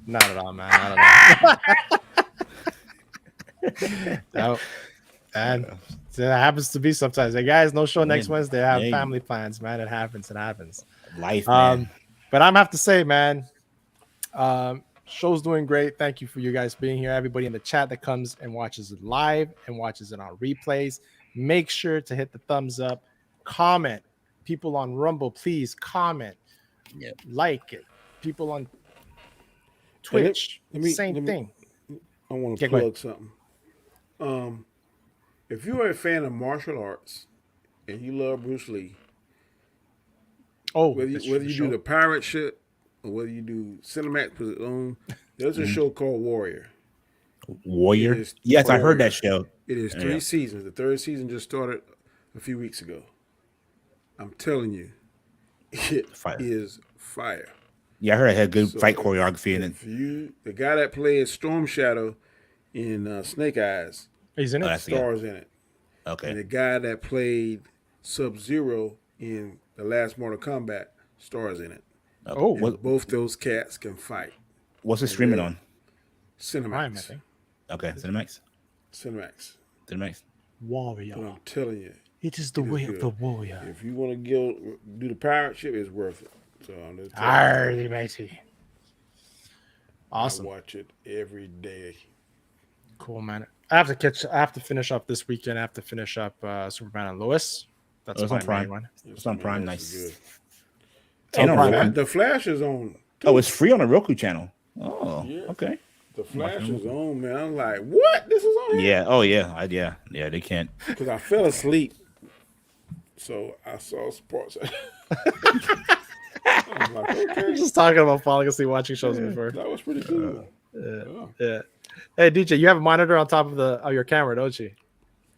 not at all, man. Not at all. No. And that happens to be sometimes. Hey guys, no show next Wednesday. I have Yeah. family plans, man. It happens. Life, man. But I'm have to say, man, show's doing great. Thank you for you guys being here. Everybody in the chat that comes and watches it live and watches it on replays. Make sure to hit the thumbs up, comment. People on Rumble, please comment, like it. People on Twitch, same thing. I want Yeah, to go plug something. If you are a fan of martial arts and you love Bruce Lee, whether you do the pirate shit or whether you do cinematic, there's a show called Warrior. Warrior? Yes, I heard that show. It is 3 seasons. The third season just started a few weeks ago. I'm telling you, it is fire. Yeah, I heard it had good fight choreography in it. The guy that played Storm Shadow in Snake Eyes, he's in it. Stars in it. Okay. And the guy that played Sub-Zero in the last Mortal Kombat stars in it. Oh, and both those cats can fight. What's it streaming on? Cinemax. Prime, I think. Okay, Cinemax. Cinemax. Warrior. But I'm telling you, it is the way of good. the warrior. If you want to do the pirate ship, it's worth it. So I'm just telling Arr, you. matey. Awesome. I watch it every day. Cool, man. I have to finish up this weekend. I have to finish up Superman and Lois. That's It's my on Prime. main one. It's on Prime. Nice. It's on Prime. The Flash is on. Oh, it's free on the Roku channel. Oh, Yeah. okay. The Flash is on, man. I'm like, what? This is on here? Yeah. Oh, yeah. Yeah. They can't. Because I fell asleep. So I saw sports. I was like, okay. Just talking about falling asleep watching shows before. That was pretty cool. Yeah. Hey, DJ, you have a monitor on top of your camera, don't you?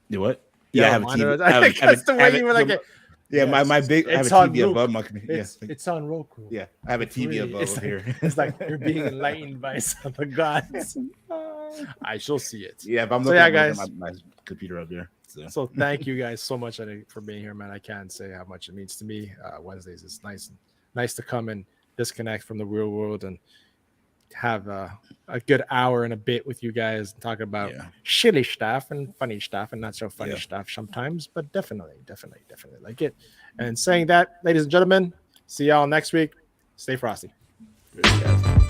You what? You Yeah, I have have a a TV. monitor. I have a- That's the way you were like. Yeah, my big. I have It's a on TV Roku. above my. Yeah, It's on Roku. yeah. I have a TV above It's here. like, it's like you're being enlightened by some of the gods. I shall see it. Yeah, but I'm So looking yeah, at guys. my computer up there. So thank you guys so much for being here, man. I can't say how much it means to me. Wednesdays is nice to come and disconnect from the real world and have a good hour and a bit with you guys and talk about silly stuff and funny stuff and not so funny stuff sometimes, but definitely like it. And saying that, ladies and gentlemen, see y'all next week. Stay frosty. Good guys.